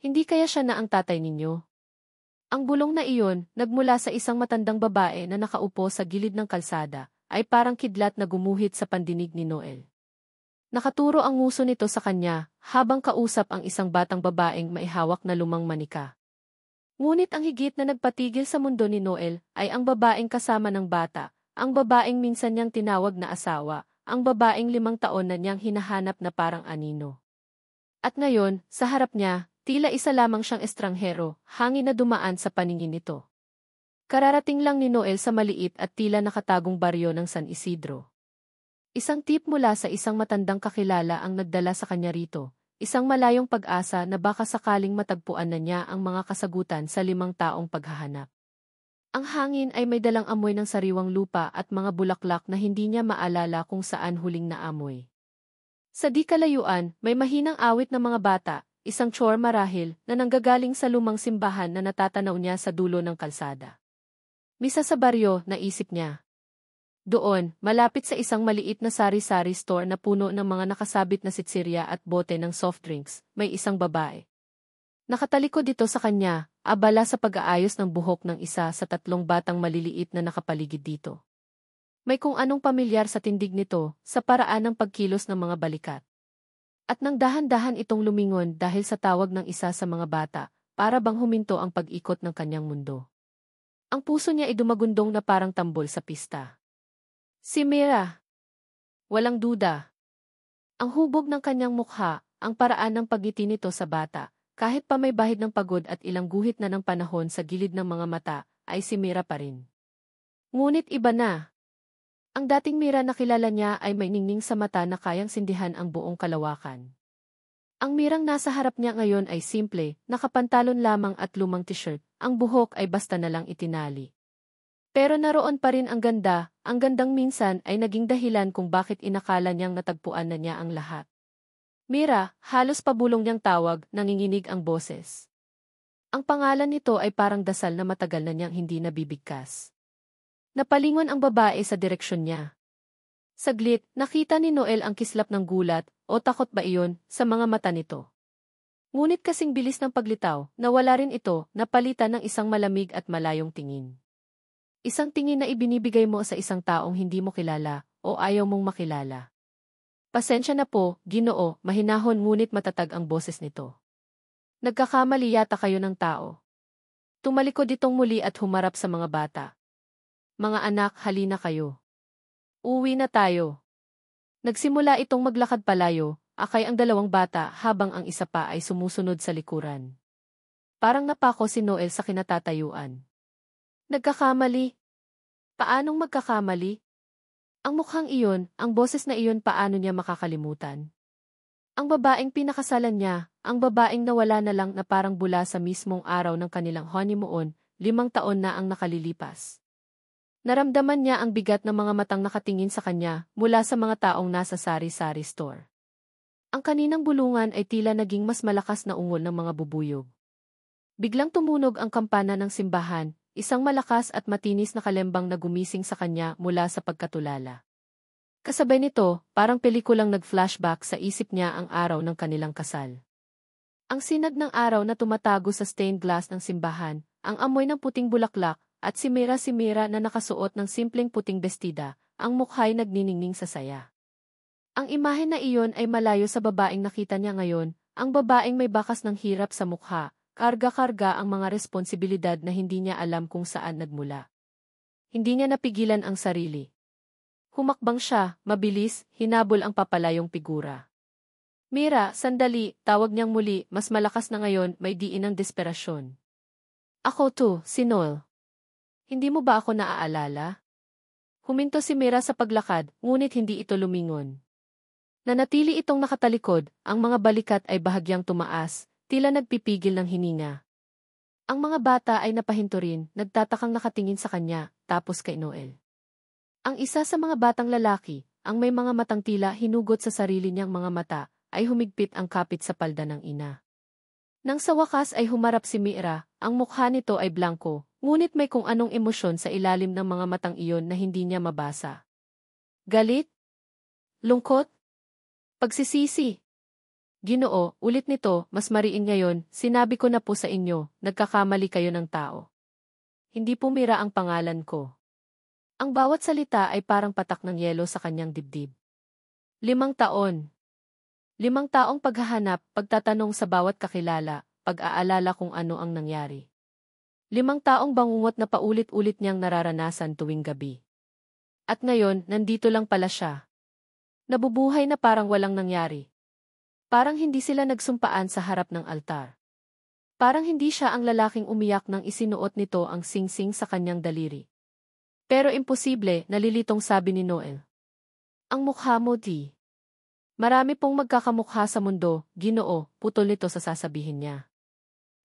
Hindi kaya siya na ang tatay ninyo? Ang bulong na iyon, nagmula sa isang matandang babae na nakaupo sa gilid ng kalsada, ay parang kidlat na gumuhit sa pandinig ni Noel. Nakaturo ang nguso nito sa kanya, habang kausap ang isang batang babaeng maihawak na lumang manika. Ngunit ang higit na nagpatigil sa mundo ni Noel ay ang babaeng kasama ng bata, ang babaeng minsan niyang tinawag na asawa, ang babaeng 5 taon na niyang hinahanap na parang anino. At ngayon, sa harap niya, tila isa lamang siyang estranghero, hangin na dumaan sa paningin nito. Kararating lang ni Noel sa maliit at tila nakatagong baryo ng San Isidro. Isang tip mula sa isang matandang kakilala ang nagdala sa kanya rito. Isang malayong pag-asa na baka sakaling matagpuan na niya ang mga kasagutan sa 5 taong paghahanap. Ang hangin ay may dalang amoy ng sariwang lupa at mga bulaklak na hindi niya maalala kung saan huling naamoy. Sa di kalayuan, may mahinang awit ng mga bata, isang chore marahil na nanggagaling sa lumang simbahan na natatanaw niya sa dulo ng kalsada. Misa sa baryo, naisip niya. Doon, malapit sa isang maliit na sari-sari store na puno ng mga nakasabit na sitsirya at bote ng soft drinks, may isang babae. Nakatalikod dito sa kanya, abala sa pag-aayos ng buhok ng isa sa 3 batang maliliit na nakapaligid dito. May kung anong pamilyar sa tindig nito, sa paraan ng pagkilos ng mga balikat. At nang dahan-dahan itong lumingon dahil sa tawag ng isa sa mga bata, para bang huminto ang pag-ikot ng kanyang mundo. Ang puso niya ay dumagundong na parang tambol sa pista. Si Mira. Walang duda. Ang hubog ng kanyang mukha, ang paraan ng pagngiti nito sa bata, kahit pa may bahid ng pagod at ilang guhit na ng panahon sa gilid ng mga mata, ay si Mira pa rin. Ngunit iba na. Ang dating Mira na kilala niya ay may ningning sa mata na kayang sindihan ang buong kalawakan. Ang Mirang nasa harap niya ngayon ay simple, nakapantalon lamang at lumang t-shirt, ang buhok ay basta na lang itinali. Pero naroon pa rin ang ganda, ang gandang minsan ay naging dahilan kung bakit inakala niyang natagpuan na niya ang lahat. Mira, halos pabulong niyang tawag, nanginginig ang boses. Ang pangalan nito ay parang dasal na matagal na niyang hindi nabibigkas. Napalingon ang babae sa direksyon niya. Saglit, nakita ni Noel ang kislap ng gulat, o takot ba iyon, sa mga mata nito. Ngunit kasing bilis ng paglitaw, nawala rin ito, napalitan ng isang malamig at malayong tingin. Isang tingin na ibinibigay mo sa isang taong hindi mo kilala, o ayaw mong makilala. Pasensya na po, Ginoo, mahinahon ngunit matatag ang boses nito. Nagkakamali yata kayo ng tao. Tumalikod itong muli at humarap sa mga bata. Mga anak, halina kayo. Uwi na tayo. Nagsimula itong maglakad palayo, akay ang 2 bata habang ang isa pa ay sumusunod sa likuran. Parang napako si Noel sa kinatatayuan. Nagkakamali? Paanong magkakamali? Ang mukhang iyon, ang boses na iyon paano niya makakalimutan? Ang babaeng pinakasalan niya, ang babaeng nawala na lang na parang bula sa mismong araw ng kanilang honeymoon, 5 taon na ang nakalilipas. Naramdaman niya ang bigat ng mga matang nakatingin sa kanya mula sa mga taong nasa sari-sari store. Ang kaninang bulungan ay tila naging mas malakas na ungol ng mga bubuyog. Biglang tumunog ang kampana ng simbahan, isang malakas at matinis na kalembang na gumising sa kanya mula sa pagkatulala. Kasabay nito, parang pelikulang nag-flashback sa isip niya ang araw ng kanilang kasal. Ang sinag ng araw na tumatago sa stained glass ng simbahan, ang amoy ng puting bulaklak, at si Mira na nakasuot ng simpleng puting bestida, ang mukha'y nagniningning sa saya. Ang imahe na iyon ay malayo sa babaeng nakita niya ngayon, ang babaeng may bakas ng hirap sa mukha, karga-karga ang mga responsibilidad na hindi niya alam kung saan nagmula. Hindi niya napigilan ang sarili. Humakbang siya, mabilis, hinabol ang papalayong figura. Mira, sandali, tawag niyang muli, mas malakas na ngayon, may diin ng desperasyon. Ako to, si Noel. Hindi mo ba ako naaalala? Huminto si Mira sa paglakad, ngunit hindi ito lumingon. Nanatili itong nakatalikod, ang mga balikat ay bahagyang tumaas, tila nagpipigil ng hininga. Ang mga bata ay napahinto rin, nagtatakang nakatingin sa kanya, tapos kay Noel. Ang isa sa mga batang lalaki, ang may mga matang tila hinugot sa sarili niyang mga mata, ay humigpit ang kapit sa palda ng ina. Nang sa wakas ay humarap si Mira, ang mukha nito ay blanko, ngunit may kung anong emosyon sa ilalim ng mga matang iyon na hindi niya mabasa. Galit? Lungkot? Pagsisisi? Ginoo, ulit nito, mas mariin ngayon, sinabi ko na po sa inyo, nagkakamali kayo ng tao. Hindi pumira ang pangalan ko. Ang bawat salita ay parang patak ng yelo sa kanyang dibdib. 5 taon. 5 taong paghahanap, pagtatanong sa bawat kakilala, pag-aalala kung ano ang nangyari. 5 taong bangungot na paulit-ulit niyang nararanasan tuwing gabi. At ngayon, nandito lang pala siya. Nabubuhay na parang walang nangyari. Parang hindi sila nagsumpaan sa harap ng altar. Parang hindi siya ang lalaking umiyak nang isinuot nito ang singsing sa kanyang daliri. Pero imposible, nalilitong sabi ni Noel. Ang mukha mo, di. Marami pong magkakamukha sa mundo, Ginoo, putol nito sa sasabihin niya.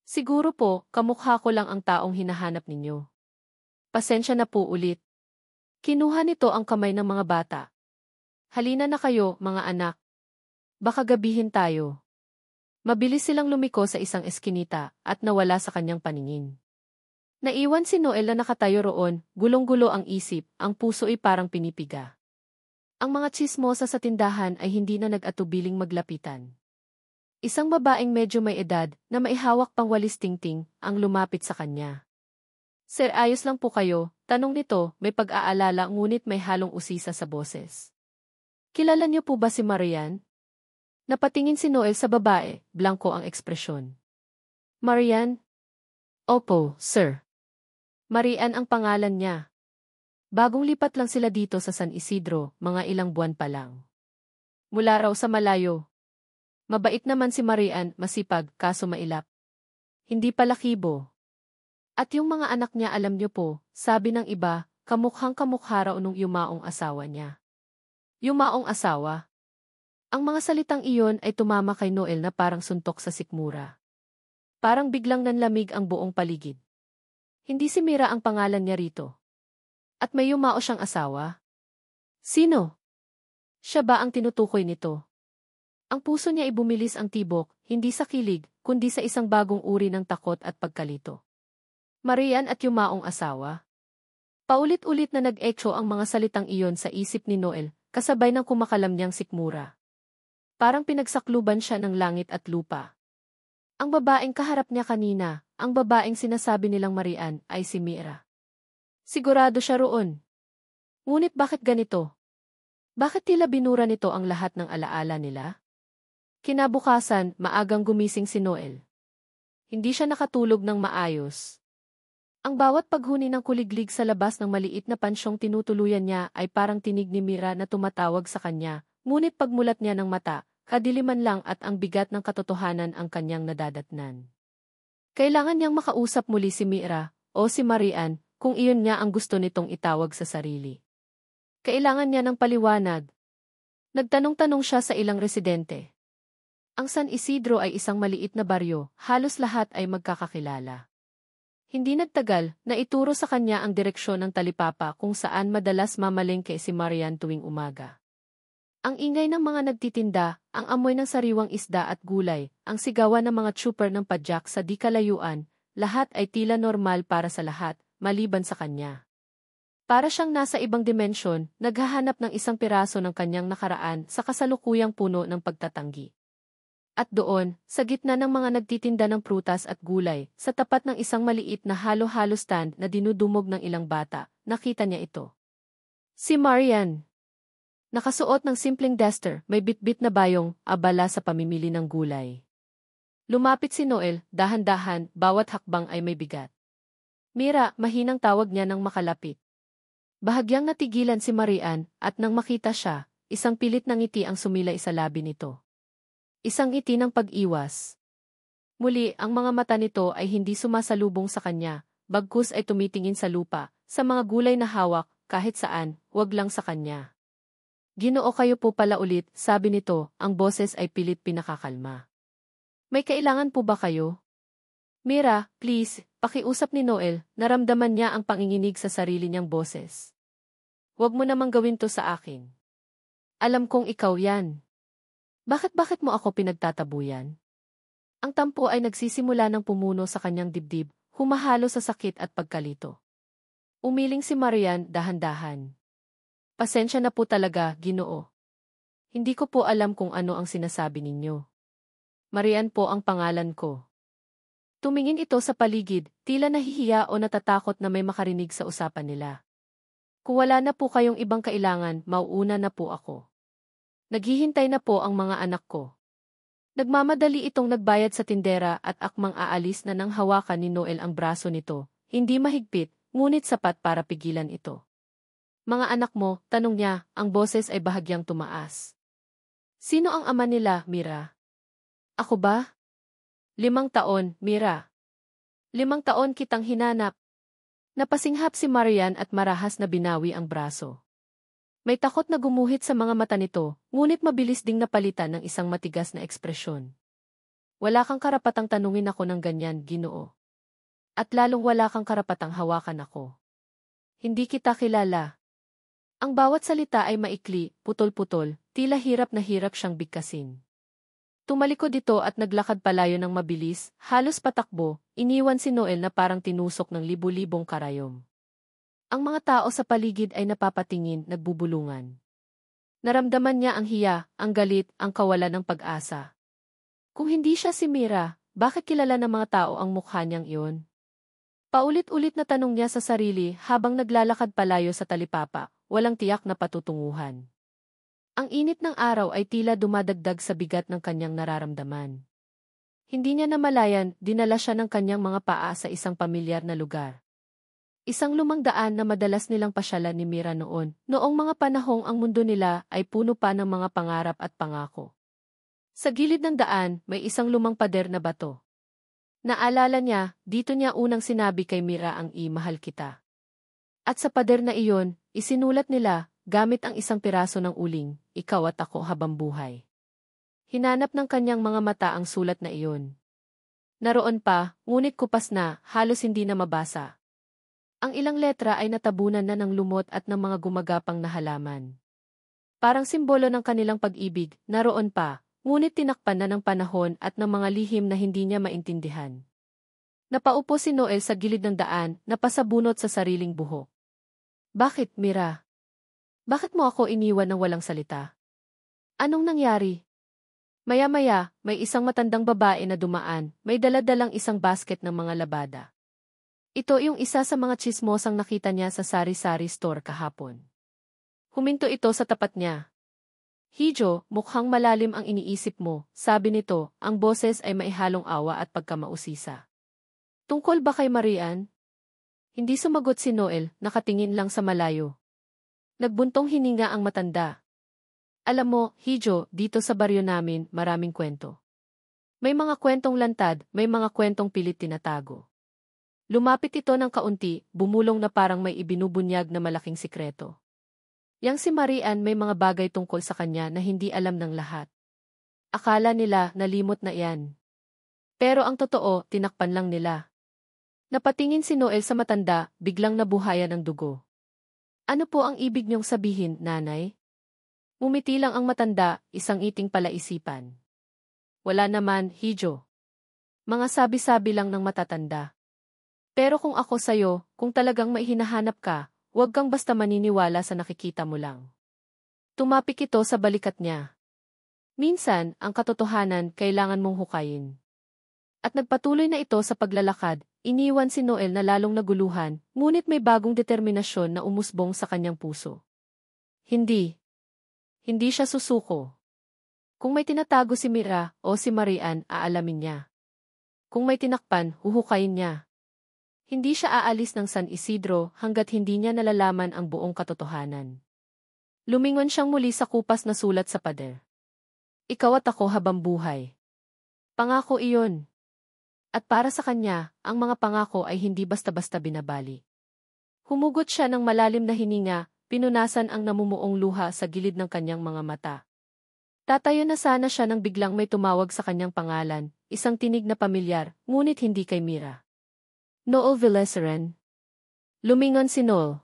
Siguro po, kamukha ko lang ang taong hinahanap ninyo. Pasensya na po ulit. Kinuha nito ang kamay ng mga bata. Halina na kayo, mga anak. Baka gabihin tayo. Mabilis silang lumiko sa isang eskinita at nawala sa kanyang paningin. Naiwan si Noel na nakatayo roon, gulong-gulo ang isip, ang puso ay parang pinipiga. Ang mga tsismosa sa tindahan ay hindi na nag-atubiling maglapitan. Isang babaeng medyo may edad na maihawak pang walis tingting ang lumapit sa kanya. Sir, ayos lang po kayo, tanong nito, may pag-aalala ngunit may halong usisa sa boses. Kilala niyo po ba si Marian? Napatingin si Noel sa babae, blanko ang ekspresyon. Marian? Opo, sir. Marian ang pangalan niya. Bagong lipat lang sila dito sa San Isidro, mga ilang buwan pa lang. Mula raw sa malayo. Mabait naman si Marian, masipag, kaso mailap. Hindi pala kibo. At yung mga anak niya alam niyo po, sabi ng iba, kamukhang-kamukha raw nung yumaong asawa niya. Yumaong asawa? Ang mga salitang iyon ay tumama kay Noel na parang suntok sa sikmura. Parang biglang nanlamig ang buong paligid. Hindi si Mira ang pangalan niya rito. At may yumao siyang asawa? Sino? Siya ba ang tinutukoy nito? Ang puso niya ay bumilis ang tibok, hindi sa kilig, kundi sa isang bagong uri ng takot at pagkalito. Marian at yumaong asawa? Paulit-ulit na nag-echo ang mga salitang iyon sa isip ni Noel, kasabay ng kumakalam niyang sikmura. Parang pinagsakluban siya ng langit at lupa. Ang babaeng kaharap niya kanina, ang babaeng sinasabi nilang Marian, ay si Mira. Sigurado siya roon. Ngunit bakit ganito? Bakit tila binura nito ang lahat ng alaala nila? Kinabukasan, maagang gumising si Noel. Hindi siya nakatulog ng maayos. Ang bawat paghuni ng kuliglig sa labas ng maliit na pansyong tinutuluyan niya ay parang tinig ni Mira na tumatawag sa kanya. Ngunit pagmulat niya ng mata, kadiliman lang at ang bigat ng katotohanan ang kanyang nadadatnan. Kailangan niyang makausap muli si Mira, o si Marian, kung iyon niya ang gusto nitong itawag sa sarili. Kailangan niya ng paliwanag. Nagtanong-tanong siya sa ilang residente. Ang San Isidro ay isang maliit na baryo, halos lahat ay magkakakilala. Hindi nagtagal, naituro sa kanya ang direksyon ng talipapa kung saan madalas mamalengke si Marian tuwing umaga. Ang ingay ng mga nagtitinda, ang amoy ng sariwang isda at gulay, ang sigawan ng mga trooper ng padyak sa di kalayuan, lahat ay tila normal para sa lahat, maliban sa kanya. Para siyang nasa ibang dimensyon, naghahanap ng isang piraso ng kanyang nakaraan sa kasalukuyang puno ng pagtatanggi. At doon, sa gitna ng mga nagtitinda ng prutas at gulay, sa tapat ng isang maliit na halo-halo stand na dinudumog ng ilang bata, nakita niya ito. Si Marian. Nakasuot ng simpleng duster, may bitbit na bayong, abala sa pamimili ng gulay. Lumapit si Noel, dahan-dahan, bawat hakbang ay may bigat. Mira, mahinang tawag niya nang makalapit. Bahagyang natigilan si Marian, at nang makita siya, isang pilit na ngiti ang sumilay sa labi nito. Isang ngiti ng pag-iwas. Muli, ang mga mata nito ay hindi sumasalubong sa kanya, bagkus ay tumitingin sa lupa, sa mga gulay na hawak, kahit saan, wag lang sa kanya. Ginoo, kayo po pala ulit, sabi nito, ang boses ay pilit pinakakalma. May kailangan po ba kayo? Mira, please, pakiusap ni Noel, naramdaman niya ang panginginig sa sarili niyang boses. Huwag mo namang gawin to sa akin. Alam kong ikaw yan. Bakit mo ako pinagtatabuyan? Ang tampo ay nagsisimula ng pumuno sa kanyang dibdib, humahalo sa sakit at pagkalito. Umiling si Marian dahan-dahan. Pasensya na po talaga, Ginoo. Hindi ko po alam kung ano ang sinasabi ninyo. Marian po ang pangalan ko. Tumingin ito sa paligid, tila nahihiya o natatakot na may makarinig sa usapan nila. Kung wala na po kayong ibang kailangan, mauuna na po ako. Naghihintay na po ang mga anak ko. Nagmamadali itong nagbayad sa tindera at akmang aalis na nang hawakan ni Noel ang braso nito, hindi mahigpit, ngunit sapat para pigilan ito. Mga anak mo, tanong niya, ang boses ay bahagyang tumaas. Sino ang ama nila, Mira? Ako ba? 5 taon, Mira. 5 taon kitang hinanap. Napasinghap si Marian at marahas na binawi ang braso. May takot na gumuhit sa mga mata nito, ngunit mabilis ding napalitan ng isang matigas na ekspresyon. Wala kang karapatang tanungin ako ng ganyan, Ginoo. At lalong wala kang karapatang hawakan ako. Hindi kita kilala. Ang bawat salita ay maikli, putol-putol, tila hirap na hirap siyang bigkasin. Tumalikod ito at naglakad palayo ng mabilis, halos patakbo, iniwan si Noel na parang tinusok ng libu-libong karayom. Ang mga tao sa paligid ay napapatingin, nagbubulungan. Naramdaman niya ang hiya, ang galit, ang kawalan ng pag-asa. Kung hindi siya si Mira, bakit kilala ng mga tao ang mukha niyang iyon? Paulit-ulit na tanong niya sa sarili habang naglalakad palayo sa talipapa, walang tiyak na patutunguhan. Ang init ng araw ay tila dumadagdag sa bigat ng kanyang nararamdaman. Hindi niya namalayan, dinala siya ng kanyang mga paa sa isang pamilyar na lugar. Isang lumang daan na madalas nilang pasyalan ni Mira noong mga panahong ang mundo nila ay puno pa ng mga pangarap at pangako. Sa gilid ng daan, may isang lumang pader na bato. Naalala niya, dito niya unang sinabi kay Mira ang mahal kita. At sa pader na iyon, isinulat nila, gamit ang isang piraso ng uling, ikaw at ako habang buhay. Hinanap ng kanyang mga mata ang sulat na iyon. Naroon pa, ngunit kupas na, halos hindi na mabasa. Ang ilang letra ay natabunan na ng lumot at ng mga gumagapang na halaman. Parang simbolo ng kanilang pag-ibig, naroon pa, ngunit tinakpan na ng panahon at ng mga lihim na hindi niya maintindihan. Napaupo si Noel sa gilid ng daan, napasabunot sa sariling buhok. Bakit, Mira? Bakit mo ako iniwan ng walang salita? Anong nangyari? Maya-maya, may isang matandang babae na dumaan, may dala-dalang isang basket ng mga labada. Ito yung isa sa mga tsismosang nakita niya sa sari-sari store kahapon. Huminto ito sa tapat niya. Hijo, mukhang malalim ang iniisip mo, sabi nito, ang boses ay maihalong awa at pagkamausisa. Tungkol ba kay Marian? Hindi sumagot si Noel, nakatingin lang sa malayo. Nagbuntong hininga ang matanda. Alam mo, Hijo, dito sa baryo namin, maraming kwento. May mga kwentong lantad, may mga kwentong pilit tinatago. Lumapit ito ng kaunti, bumulong na parang may ibinubunyag na malaking sikreto. Yang si Marian may mga bagay tungkol sa kanya na hindi alam ng lahat. Akala nila nalimot na iyan. Pero ang totoo, tinakpan lang nila. Napatingin si Noel sa matanda, biglang nabuhayan ang dugo. Ano po ang ibig niyong sabihin, nanay? Umiti lang ang matanda, isang iting palaisipan. Wala naman, Hijo. Mga sabi-sabi lang ng matatanda. Pero kung ako sa'yo, kung talagang may hinahanap ka, huwag kang basta maniniwala sa nakikita mo lang. Tumapik ito sa balikat niya. Minsan, ang katotohanan kailangan mong hukayin. At nagpatuloy na ito sa paglalakad, iniwan si Noel na lalong naguluhan, ngunit may bagong determinasyon na umusbong sa kanyang puso. Hindi. Hindi siya susuko. Kung may tinatago si Mira o si Marian, aalamin niya. Kung may tinakpan, huhukayin niya. Hindi siya aalis ng San Isidro hanggat hindi niya nalalaman ang buong katotohanan. Lumingon siyang muli sa kupas na sulat sa pader. Ikaw at ako habang buhay. Pangako iyon. At para sa kanya, ang mga pangako ay hindi basta-basta binabali. Humugot siya ng malalim na hininga, pinunasan ang namumuong luha sa gilid ng kanyang mga mata. Tatayo na sana siya nang biglang may tumawag sa kanyang pangalan, isang tinig na pamilyar, ngunit hindi kay Mira. Noel Villeseren. Lumingon si Noel.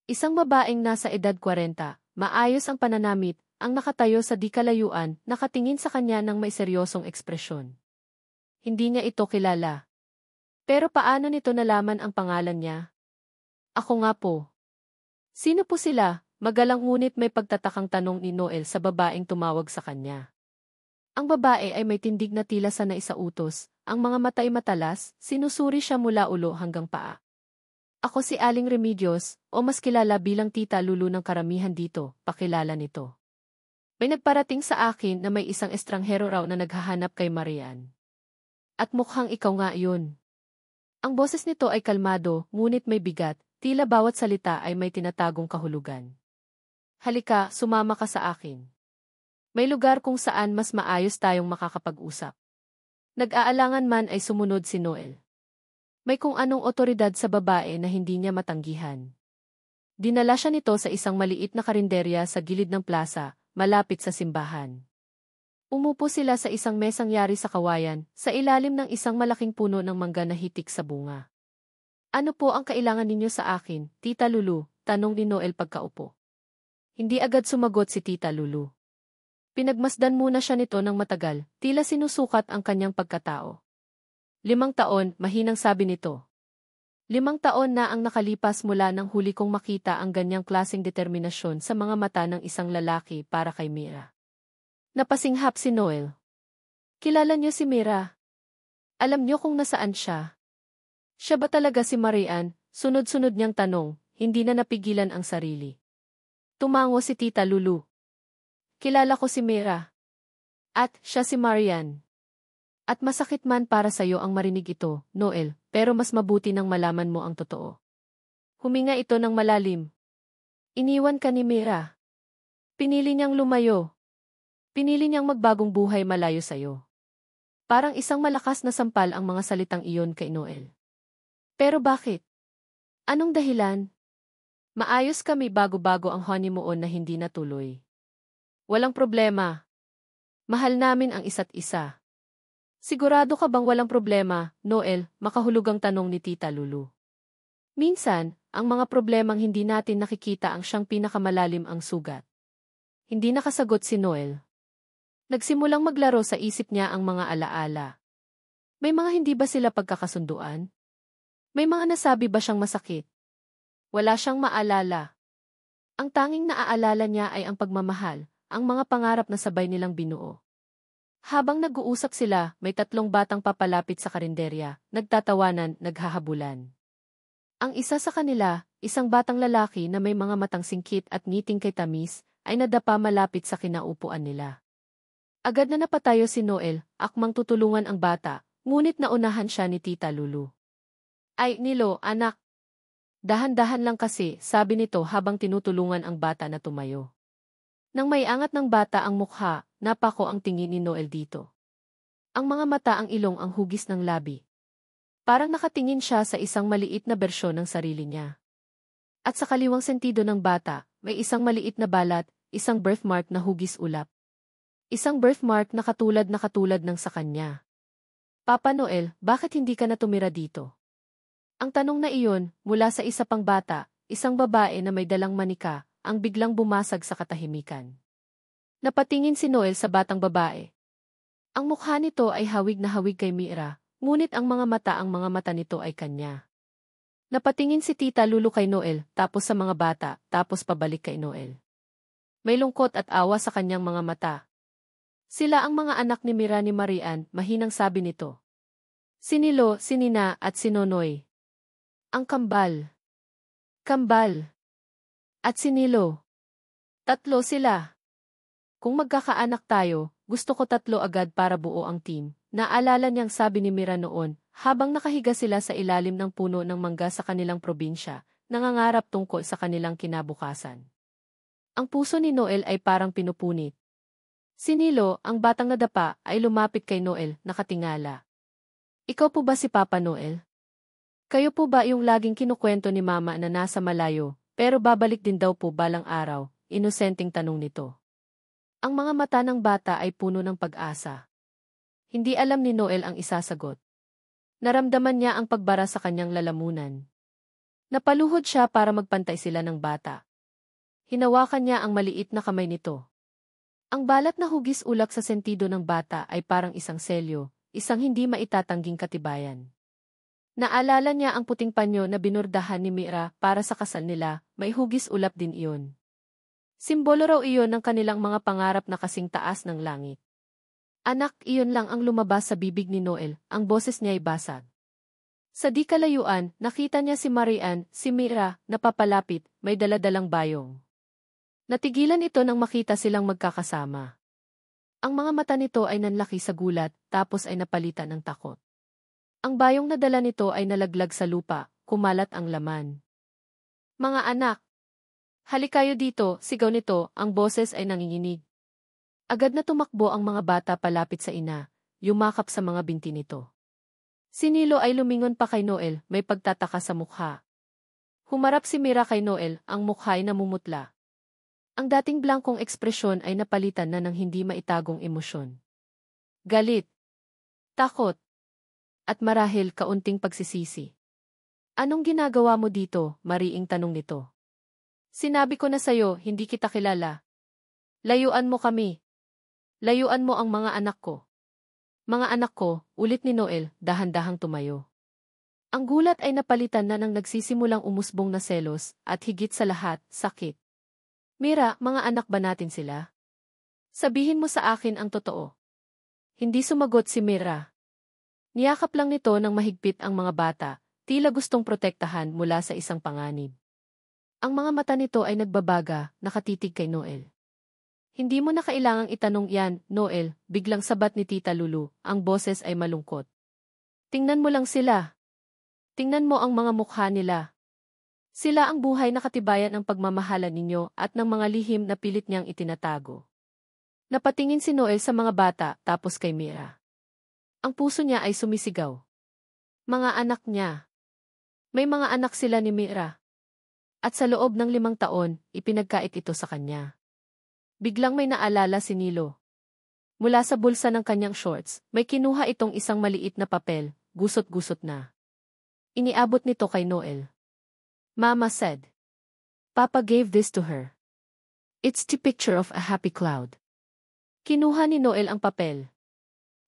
Isang babaeng nasa edad 40, maayos ang pananamit, ang nakatayo sa di kalayuan, nakatingin sa kanya ng may seryosong ekspresyon. Hindi niya ito kilala. Pero paano nito nalaman ang pangalan niya? Ako nga po. Sino po sila? Magalang ngunit may pagtatakang tanong ni Noel sa babaeng tumawag sa kanya. Ang babae ay may tindig na tila sanay sa utos, ang mga mata ay matalas, sinusuri siya mula ulo hanggang paa. Ako si Aling Remedios, o mas kilala bilang Tita Lulu ng karamihan dito, pakilala nito. May nagparating sa akin na may isang estranghero raw na naghahanap kay Marian. At mukhang ikaw nga yun. Ang boses nito ay kalmado, ngunit may bigat, tila bawat salita ay may tinatagong kahulugan. Halika, sumama ka sa akin. May lugar kung saan mas maayos tayong makakapag-usap. Nag-aalangan man ay sumunod si Noel. May kung anong otoridad sa babae na hindi niya matanggihan. Dinala siya nito sa isang maliit na karinderya sa gilid ng plaza, malapit sa simbahan. Umupo sila sa isang mesang yari sa kawayan, sa ilalim ng isang malaking puno ng mangga na hitik sa bunga. Ano po ang kailangan ninyo sa akin, Tita Lulu? Tanong ni Noel pagkaupo. Hindi agad sumagot si Tita Lulu. Pinagmasdan muna siya nito ng matagal, tila sinusukat ang kanyang pagkatao. 5 taon, mahinang sabi nito. 5 taon na ang nakalipas mula nang huli kong makita ang ganyang klaseng determinasyon sa mga mata ng isang lalaki para kay Mira. Napasinghap si Noel. Kilala niyo si Mira? Alam niyo kung nasaan siya? Siya ba talaga si Marian? Sunod-sunod niyang tanong, hindi na napigilan ang sarili. Tumango si Tita Lulu. Kilala ko si Mira. At siya si Marian. At masakit man para sa'yo ang marinig ito, Noel, pero mas mabuti nang malaman mo ang totoo. Huminga ito ng malalim. Iniwan ka ni Mira. Pinili niyang lumayo. Pinili niyang magbagong buhay malayo sa'yo. Parang isang malakas na sampal ang mga salitang iyon kay Noel. Pero bakit? Anong dahilan? Maayos kami bago-bago ang honeymoon na hindi natuloy. Walang problema. Mahal namin ang isa't isa. Sigurado ka bang walang problema, Noel? Makahulugang tanong ni Tita Lulu. Minsan, ang mga problemang hindi natin nakikita ang siyang pinakamalalim ang sugat. Hindi nakasagot si Noel. Nagsimulang maglaro sa isip niya ang mga alaala. May mga hindi ba sila pagkakasunduan? May mga nasabi ba siyang masakit? Wala siyang maalala. Ang tanging naaalala niya ay ang pagmamahal, ang mga pangarap na sabay nilang binuo. Habang nag-uusap sila, may 3 batang papalapit sa karinderya, nagtatawanan, naghahabulan. Ang isa sa kanila, isang batang lalaki na may mga matang singkit at ngiting kay tamis, ay nadapa malapit sa kinaupuan nila. Agad na napatayo si Noel, akmang tutulungan ang bata, ngunit naunahan siya ni Tita Lulu. Ay, Nilo, anak. Dahan-dahan lang kasi, sabi nito habang tinutulungan ang bata na tumayo. Nang may angat ng bata ang mukha, napako ang tingin ni Noel dito. Ang mga mata ang ilong ang hugis ng labi. Parang nakatingin siya sa isang maliit na bersyon ng sarili niya. At sa kaliwang sentido ng bata, may isang maliit na balat, isang birthmark na hugis ulap. Isang birthmark na katulad ng sa kanya. Papa Noel, bakit hindi ka na tumira dito? Ang tanong na iyon, mula sa isa pang bata, isang babae na may dalang manika, ang biglang bumasag sa katahimikan. Napatingin si Noel sa batang babae. Ang mukha nito ay hawig na hawig kay Mira, ngunit ang mga mata nito ay kanya. Napatingin si Tita Lulu kay Noel, tapos sa mga bata, tapos pabalik kay Noel. May lungkot at awa sa kanyang mga mata. Sila ang mga anak ni Mira ni Marian, mahinang sabi nito. Si Nilo, si Nina at si Nonoy. Ang kambal. Kambal. At si Nilo. 3 sila. Kung magkakaanak tayo, gusto ko 3 agad para buo ang team. Naalala niyang sabi ni Mira noon, habang nakahiga sila sa ilalim ng puno ng mangga sa kanilang probinsya, nangangarap tungkol sa kanilang kinabukasan. Ang puso ni Noel ay parang pinupunit. Si Nilo, ang batang nadapa, ay lumapit kay Noel, nakatingala. Ikaw po ba si Papa Noel? Kayo po ba yung laging kinukwento ni Mama na nasa malayo, pero babalik din daw po balang araw? Inosenteng tanong nito. Ang mga mata ng bata ay puno ng pag-asa. Hindi alam ni Noel ang isasagot. Naramdaman niya ang pagbara sa kanyang lalamunan. Napaluhod siya para magpantay sila ng bata. Hinawakan niya ang maliit na kamay nito. Ang balat na hugis ulak sa sentido ng bata ay parang isang selyo, isang hindi maitatangging katibayan. Naalala niya ang puting panyo na binurdahan ni Mira para sa kasal nila, may hugis ulap din iyon. Simbolo raw iyon ng kanilang mga pangarap na kasing taas ng langit. Anak, iyon lang ang lumabas sa bibig ni Noel, ang boses niya ay basag. Sa di kalayuan, nakita niya si Marian, si Mira, na papalapit, may daladalang bayong. Natigilan ito nang makita silang magkakasama. Ang mga mata nito ay nanlaki sa gulat, tapos ay napalitan ng takot. Ang bayong na dala nito ay nalaglag sa lupa, kumalat ang laman. Mga anak! Halik kayo dito, sigaw nito, ang boses ay nanginginig. Agad na tumakbo ang mga bata palapit sa ina, yumakap sa mga binti nito. Si Nilo ay lumingon pa kay Noel, may pagtataka sa mukha. Humarap si Mira kay Noel, ang mukha ay namumutla. Ang dating blangkong ekspresyon ay napalitan na ng hindi maitagong emosyon. Galit, takot, at marahil kaunting pagsisisi. Anong ginagawa mo dito? Mariing tanong nito. Sinabi ko na sayo, hindi kita kilala. Layuan mo kami. Layuan mo ang mga anak ko. Mga anak ko, ulit ni Noel, dahan-dahang tumayo. Ang gulat ay napalitan na ng nagsisimulang umusbong na selos, at higit sa lahat, sakit. Mira, mga anak ba natin sila? Sabihin mo sa akin ang totoo. Hindi sumagot si Mira. Niyakap lang nito ng mahigpit ang mga bata, tila gustong protektahan mula sa isang panganib. Ang mga mata nito ay nagbabaga, nakatitig kay Noel. Hindi mo na kailangang itanong yan, Noel, biglang sabat ni Tita Lulu, ang boses ay malungkot. Tingnan mo lang sila. Tingnan mo ang mga mukha nila. Sila ang buhay na katibayan ng pagmamahalan ninyo at ng mga lihim na pilit niyang itinatago. Napatingin si Noel sa mga bata tapos kay Mira. Ang puso niya ay sumisigaw. Mga anak niya. May mga anak sila ni Mira. At sa loob ng 5 taon, ipinagkait ito sa kanya. Biglang may naalala si Nilo. Mula sa bulsa ng kanyang shorts, may kinuha itong isang maliit na papel, gusot-gusot na. Iniabot nito kay Noel. Mama said. Papa gave this to her. It's the picture of a happy cloud. Kinuha ni Noel ang papel.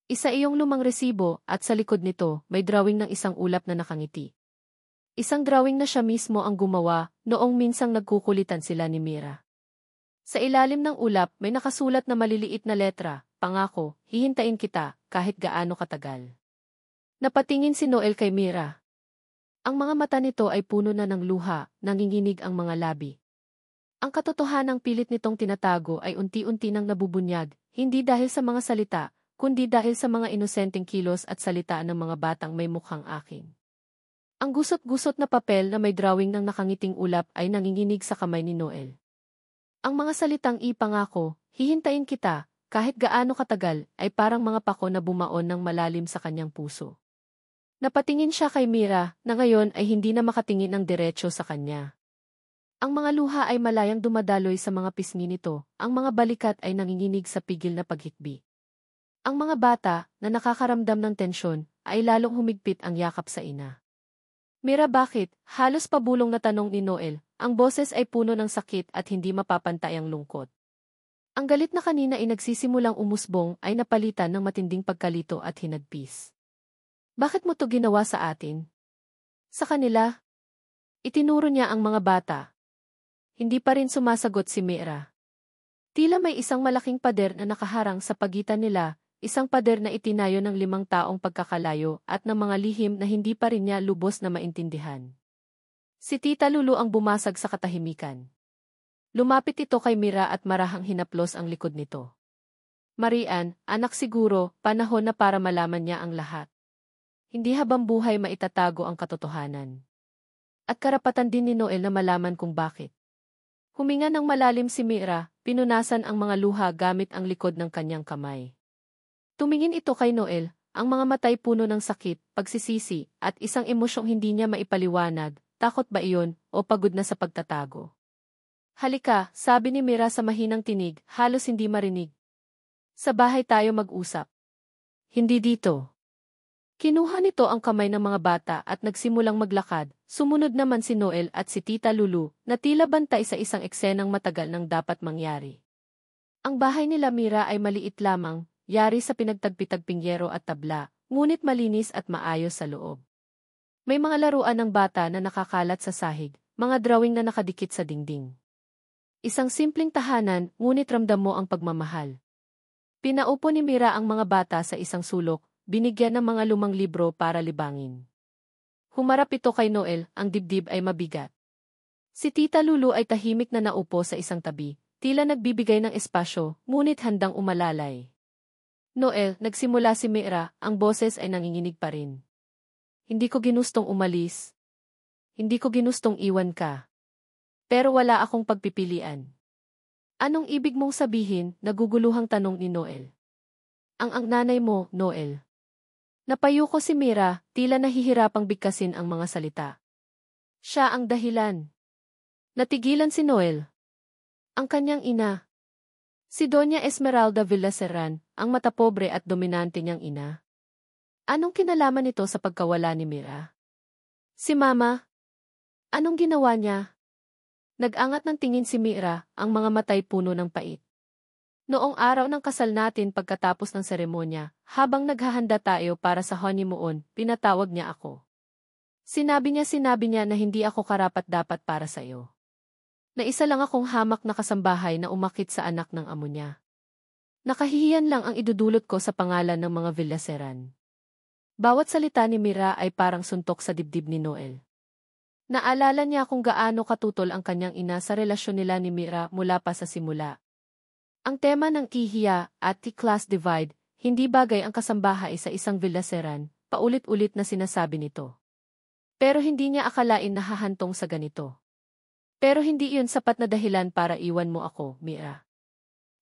Isa iyong lumang resibo at sa likod nito may drawing ng isang ulap na nakangiti. Isang drawing na siya mismo ang gumawa noong minsang nagkukulitan sila ni Mira. Sa ilalim ng ulap may nakasulat na maliliit na letra, pangako, hihintayin kita kahit gaano katagal. Napatingin si Noel kay Mira. Ang mga mata nito ay puno na ng luha, nanginginig ang mga labi. Ang katotohanang pilit nitong tinatago ay unti-unti nang nabubunyag, hindi dahil sa mga salita, kundi dahil sa mga inosenteng kilos at salita ng mga batang may mukhang aking. Ang gusot-gusot na papel na may drawing ng nakangiting ulap ay nanginginig sa kamay ni Noel. Ang mga salitang ipangako, hihintayin kita, kahit gaano katagal, ay parang mga pako na bumaon ng malalim sa kanyang puso. Napatingin siya kay Mira, na ngayon ay hindi na makatingin ng diretso sa kanya. Ang mga luha ay malayang dumadaloy sa mga pisngi nito, ang mga balikat ay nanginginig sa pigil na paghikbi. Ang mga bata, na nakakaramdam ng tensyon, ay lalong humigpit ang yakap sa ina. Mira, bakit? Halos pabulong na tanong ni Noel, ang boses ay puno ng sakit at hindi mapapantay ang lungkot. Ang galit na kanina ay nagsisimulang umusbong ay napalitan ng matinding pagkalito at hinagpis. Bakit mo to ginawa sa atin? Sa kanila? Itinuro niya ang mga bata. Hindi pa rin sumasagot si Mira. Tila may isang malaking pader na nakaharang sa pagitan nila, isang pader na itinayo ng 5 taong pagkakalayo at ng mga lihim na hindi pa rin niya lubos na maintindihan. Si Tita Lulu ang bumasag sa katahimikan. Lumapit ito kay Mira at marahang hinaplos ang likod nito. Marian, anak, siguro, panahon na para malaman niya ang lahat. Hindi habang buhay maitatago ang katotohanan. At karapatan din ni Noel na malaman kung bakit. Huminga ng malalim si Mira, pinunasan ang mga luha gamit ang likod ng kanyang kamay. Tumingin ito kay Noel, ang mga matay puno ng sakit, pagsisisi, at isang emosyong hindi niya maipaliwanag, takot ba iyon, o pagod na sa pagtatago. Halika, sabi ni Mira sa mahinang tinig, halos hindi marinig. Sa bahay tayo mag-usap. Hindi dito. Kinuha nito ang kamay ng mga bata at nagsimulang maglakad, sumunod naman si Noel at si Tita Lulu, na tila bantay sa isang eksenang matagal nang dapat mangyari. Ang bahay nila Mira ay maliit lamang, yari sa pinagtagpi-tagping yero at tabla, ngunit malinis at maayos sa loob. May mga laruan ng bata na nakakalat sa sahig, mga drawing na nakadikit sa dingding. Isang simpleng tahanan, ngunit ramdam mo ang pagmamahal. Pinaupo ni Mira ang mga bata sa isang sulok, binigyan ng mga lumang libro para libangin. Humarap ito kay Noel, ang dibdib ay mabigat. Si Tita Lulu ay tahimik na naupo sa isang tabi, tila nagbibigay ng espasyo, ngunit handang umalalay. Noel, nagsimula si Mira, ang boses ay nanginginig pa rin. Hindi ko ginustong umalis. Hindi ko ginustong iwan ka. Pero wala akong pagpipilian. Anong ibig mong sabihin? Naguguluhang tanong ni Noel. Ang nanay mo, Noel. Napayuko si Mira, tila nahihirapang bigkasin ang mga salita. Siya ang dahilan. Natigilan si Noel. Ang kanyang ina. Si Doña Esmeralda Villaseran, ang matapobre at dominante niyang ina. Anong kinalaman nito sa pagkawala ni Mira? Si Mama. Anong ginawa niya? Nag-angat ng tingin si Mira, ang mga matay puno ng pait. Noong araw ng kasal natin pagkatapos ng seremonya, habang naghahanda tayo para sa honeymoon, pinatawag niya ako. Sinabi niya na hindi ako karapat-dapat para sa iyo. Na isa lang akong hamak na kasambahay na umakit sa anak ng amo niya. Nakahihiyan lang ang idudulot ko sa pangalan ng mga Villaseran. Bawat salita ni Mira ay parang suntok sa dibdib ni Noel. Naalala niya kung gaano katutol ang kanyang ina sa relasyon nila ni Mira mula pa sa simula. Ang tema ng kihiya at class divide, hindi bagay ang kasambahay sa isang Villaseran, paulit-ulit na sinasabi nito. Pero hindi niya akalain na hahantong sa ganito. Pero hindi iyon sapat na dahilan para iwan mo ako, Mira.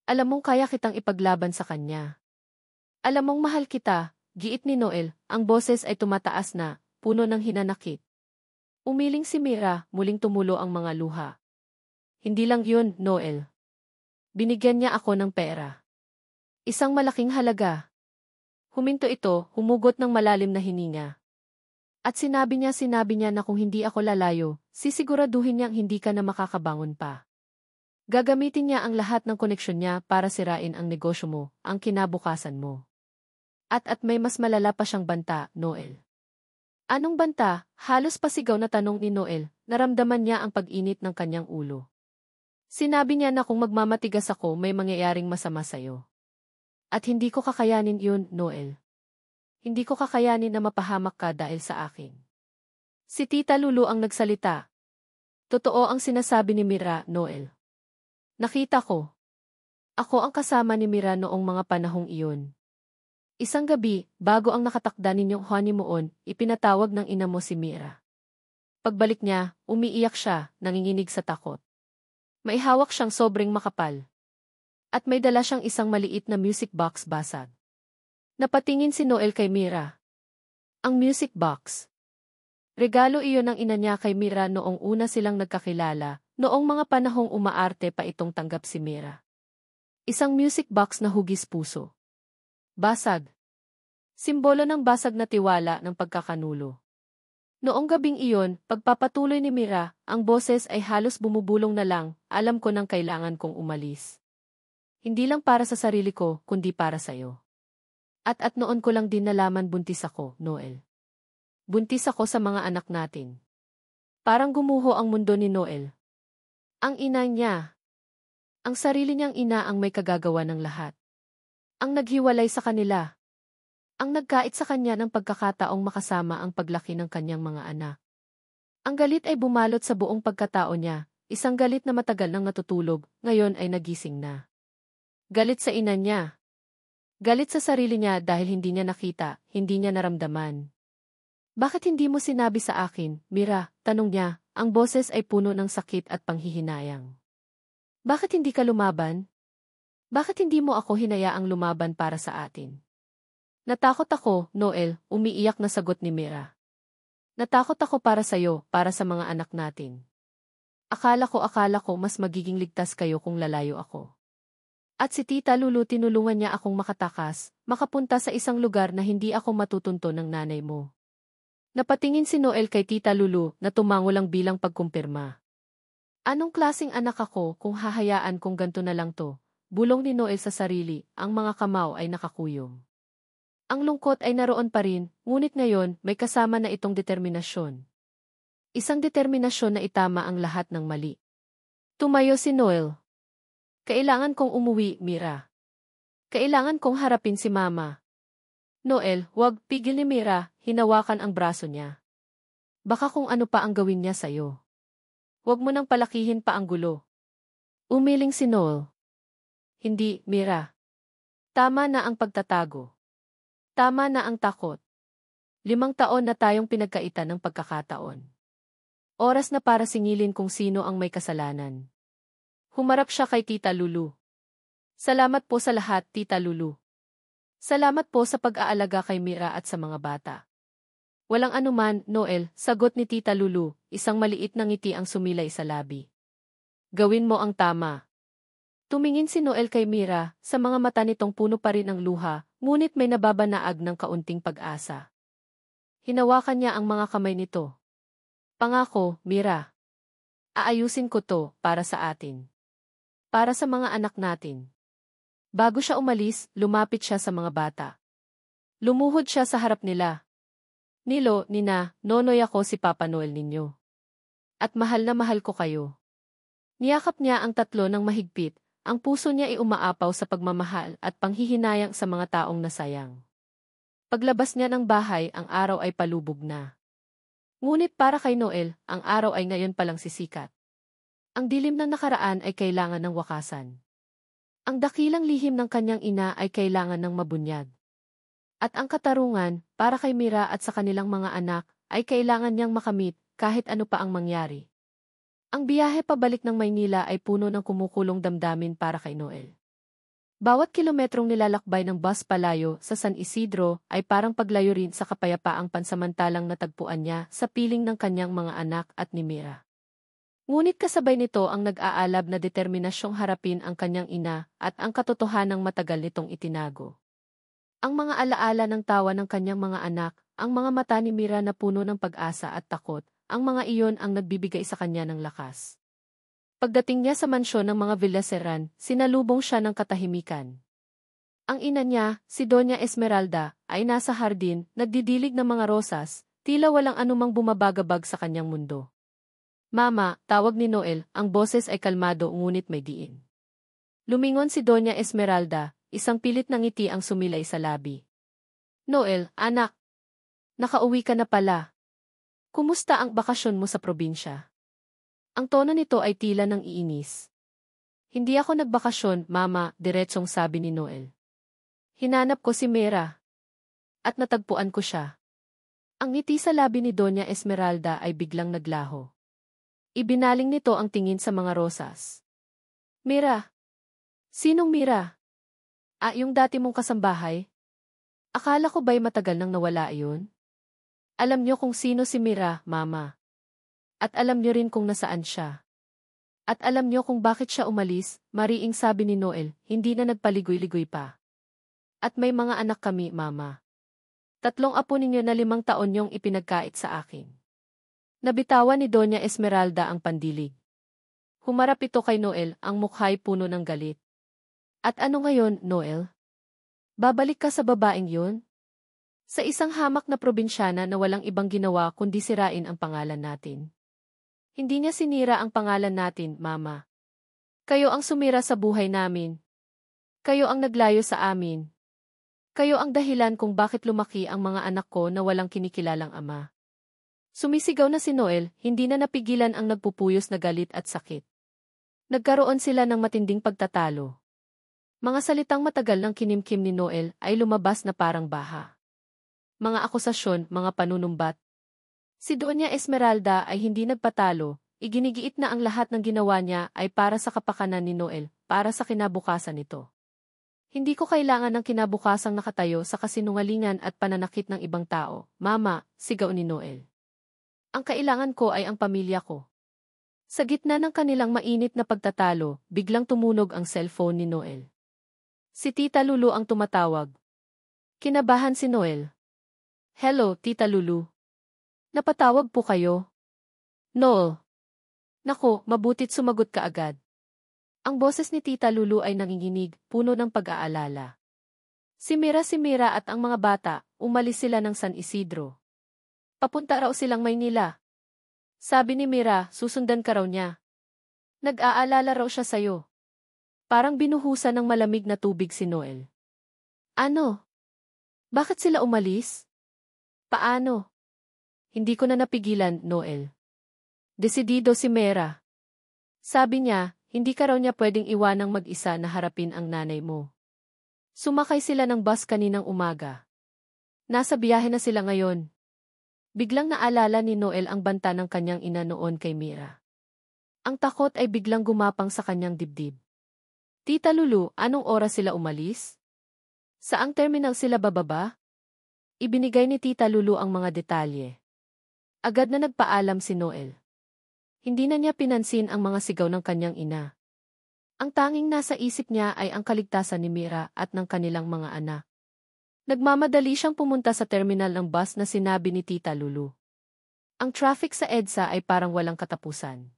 Alam mong kaya kitang ipaglaban sa kanya. Alam mong mahal kita, giit ni Noel, ang boses ay tumataas na, puno ng hinanakit. Umiling si Mira, muling tumulo ang mga luha. Hindi lang yun, Noel. Binigyan niya ako ng pera. Isang malaking halaga. Huminto ito, humugot ng malalim na hininga. At sinabi niya na kung hindi ako lalayo, sisiguraduhin niyang hindi ka na makakabangon pa. Gagamitin niya ang lahat ng koneksyon niya para sirain ang negosyo mo, ang kinabukasan mo. At may mas malala pa siyang banta, Noel. Anong banta? Halos pasigaw na tanong ni Noel, naramdaman niya ang pag-init ng kanyang ulo. Sinabi niya na kung magmamatigas ako may mangyayaring masama sa'yo. At hindi ko kakayanin yun, Noel. Hindi ko kakayanin na mapahamak ka dahil sa akin. Si Tita Lulu ang nagsalita. Totoo ang sinasabi ni Mira, Noel. Nakita ko. Ako ang kasama ni Mira noong mga panahong iyon. Isang gabi, bago ang nakatakda ninyong honeymoon, ipinatawag ng ina mo si Mira. Pagbalik niya, umiiyak siya, nanginginig sa takot. May hawak siyang sobrang makapal. At may dala siyang isang maliit na music box basag. Napatingin si Noel kay Mira. Ang music box. Regalo iyon ng ina niya kay Mira noong una silang nagkakilala, noong mga panahong umaarte pa itong tanggap si Mira. Isang music box na hugis puso. Basag. Simbolo ng basag na tiwala ng pagkakanulo. Noong gabing iyon, pagpapatuloy ni Mira, ang boses ay halos bumubulong na lang, alam ko nang kailangan kong umalis. Hindi lang para sa sarili ko, kundi para sa'yo. At noon ko lang din nalaman buntis ako, Noel. Buntis ako sa mga anak natin. Parang gumuho ang mundo ni Noel. Ang ina niya. Ang sarili niyang ina ang may kagagawa ng lahat. Ang naghiwalay sa kanila. Ang nagkait sa kanya ng pagkakataong makasama ang paglaki ng kanyang mga anak. Ang galit ay bumalot sa buong pagkatao niya, isang galit na matagal nang natutulog, ngayon ay nagising na. Galit sa ina niya. Galit sa sarili niya dahil hindi niya nakita, hindi niya naramdaman. Bakit hindi mo sinabi sa akin, Mira? Tanong niya, ang boses ay puno ng sakit at panghihinayang. Bakit hindi ka lumaban? Bakit hindi mo ako hinayaang lumaban para sa atin? Natakot ako, Noel, umiiyak na sagot ni Mira. Natakot ako para sa'yo, para sa mga anak natin. Akala ko mas magiging ligtas kayo kung lalayo ako. At si Tita Lulu tinulungan niya akong makatakas, makapunta sa isang lugar na hindi ako matutunto ng nanay mo. Napatingin si Noel kay Tita Lulu na tumango lang bilang pagkumpirma. Anong klaseng anak ako kung hahayaan kong ganto na lang to? Bulong ni Noel sa sarili, ang mga kamao ay nakakuyom. Ang lungkot ay naroon pa rin, ngunit ngayon may kasama na itong determinasyon. Isang determinasyon na itama ang lahat ng mali. Tumayo si Noel. Kailangan kong umuwi, Mira. Kailangan kong harapin si Mama. Noel, wag, pigil ni Mira, hinawakan ang braso niya. Baka kung ano pa ang gawin niya sa'yo. Wag mo nang palakihin pa ang gulo. Umiling si Noel. Hindi, Mira. Tama na ang pagtatago. Tama na ang takot. 5 taon na tayong pinagkaitan ng pagkakataon. Oras na para singilin kung sino ang may kasalanan. Humarap siya kay Tita Lulu. Salamat po sa lahat, Tita Lulu. Salamat po sa pag-aalaga kay Mira at sa mga bata. Walang anuman, Noel, sagot ni Tita Lulu, isang maliit na ngiti ang sumilay sa labi. Gawin mo ang tama. Tumingin si Noel kay Mira, sa mga mata nitong puno pa rin ang luha, ngunit may nababanaag ng kaunting pag-asa. Hinawakan niya ang mga kamay nito. Pangako, Mira. Aayusin ko to, para sa atin. Para sa mga anak natin. Bago siya umalis, lumapit siya sa mga bata. Lumuhod siya sa harap nila. Nilo, Nina, Nonoy ako si Papa Noel ninyo. At mahal na mahal ko kayo. Niyakap niya ang tatlo ng mahigpit, ang puso niya ay umaapaw sa pagmamahal at panghihinayang sa mga taong nasayang. Paglabas niya ng bahay, ang araw ay palubog na. Ngunit para kay Noel, ang araw ay ngayon palang sisikat. Ang dilim ng nakaraan ay kailangan ng wakasan. Ang dakilang lihim ng kanyang ina ay kailangan ng mabunyag. At ang katarungan, para kay Mira at sa kanilang mga anak, ay kailangan niyang makamit kahit ano pa ang mangyari. Ang biyahe pabalik ng Maynila ay puno ng kumukulong damdamin para kay Noel. Bawat kilometrong nilalakbay ng bus palayo sa San Isidro ay parang paglayo rin sa kapayapaang pansamantalang natagpuan niya sa piling ng kanyang mga anak at ni Mira. Ngunit kasabay nito ang nag-aalab na determinasyong harapin ang kanyang ina at ang katotohanang matagal nitong itinago. Ang mga alaala ng tawa ng kanyang mga anak, ang mga mata ni Mira na puno ng pag-asa at takot, ang mga iyon ang nagbibigay sa kanya ng lakas. Pagdating niya sa mansyon ng mga Villaseran, sinalubong siya ng katahimikan. Ang ina niya, si Doña Esmeralda, ay nasa hardin, nagdidilig ng mga rosas, tila walang anumang bumabagabag sa kanyang mundo. Mama, tawag ni Noel, ang boses ay kalmado ngunit may diin. Lumingon si Doña Esmeralda, isang pilit na ngiti ang sumilay sa labi. Noel, anak. Nakauwi ka na pala. Kumusta ang bakasyon mo sa probinsya? Ang tono nito ay tila ng iinis. Hindi ako nagbakasyon, Mama, diretsong sabi ni Noel. Hinanap ko si Mira. At natagpuan ko siya. Ang ngiti sa labi ni Doña Esmeralda ay biglang naglaho. Ibinaling nito ang tingin sa mga rosas. Mira. Sinong Mira? Yung dati mong kasambahay? Akala ko ba'y matagal nang nawala iyon? Alam niyo kung sino si Mira, Mama. At alam niyo rin kung nasaan siya. At alam niyo kung bakit siya umalis, mariing sabi ni Noel, hindi na nagpaligoy-ligoy pa. At may mga anak kami, Mama. 3 apo ninyo na 5 taon niyong ipinagkait sa akin. Nabitawan ni Doña Esmeralda ang pandilig. Humarap ito kay Noel, ang mukha'y puno ng galit. At ano ngayon, Noel? Babalik ka sa babaeng yun? Sa isang hamak na probinsyana na walang ibang ginawa kundi sirain ang pangalan natin. Hindi niya sinira ang pangalan natin, Mama. Kayo ang sumira sa buhay namin. Kayo ang naglayo sa amin. Kayo ang dahilan kung bakit lumaki ang mga anak ko na walang kinikilalang ama. Sumisigaw na si Noel, hindi na napigilan ang nagpupuyos na galit at sakit. Nagkaroon sila ng matinding pagtatalo. Mga salitang matagal ng kinimkim ni Noel ay lumabas na parang baha. Mga akusasyon, mga panunumbat. Si Doña Esmeralda ay hindi nagpatalo, iginigiit na ang lahat ng ginawa niya ay para sa kapakanan ni Noel, para sa kinabukasan nito. Hindi ko kailangan ng kinabukasang nakatayo sa kasinungalingan at pananakit ng ibang tao, Mama, sigaw ni Noel. Ang kailangan ko ay ang pamilya ko. Sa gitna ng kanilang mainit na pagtatalo, biglang tumunog ang cellphone ni Noel. Si Tita Lulu ang tumatawag. Kinabahan si Noel. Hello, Tita Lulu. Napatawag po kayo? Noel. Nako, mabutit sumagot ka agad. Ang boses ni Tita Lulu ay nanginginig, puno ng pag-aalala. Si Mira at ang mga bata, umalis sila ng San Isidro. Papunta raw silang Maynila. Sabi ni Mira, susundan ka raw niya. Nag-aalala raw siya sa'yo. Parang binuhusan ng malamig na tubig si Noel. Ano? Bakit sila umalis? Paano? Hindi ko na napigilan, Noel. Desidido si Mera. Sabi niya, hindi ka raw niya pwedeng iwanang mag-isa na harapin ang nanay mo. Sumakay sila ng bus kaninang umaga. Nasa biyahe na sila ngayon. Biglang naalala ni Noel ang banta ng kanyang ina noon kay Mira. Ang takot ay biglang gumapang sa kanyang dibdib. Tita Lulu, anong oras sila umalis? Saang terminal sila bababa? Ibinigay ni Tita Lulu ang mga detalye. Agad na nagpaalam si Noel. Hindi na niya pinansin ang mga sigaw ng kanyang ina. Ang tanging nasa isip niya ay ang kaligtasan ni Mira at ng kanilang mga anak. Nagmamadali siyang pumunta sa terminal ng bus na sinabi ni Tita Lulu. Ang traffic sa EDSA ay parang walang katapusan.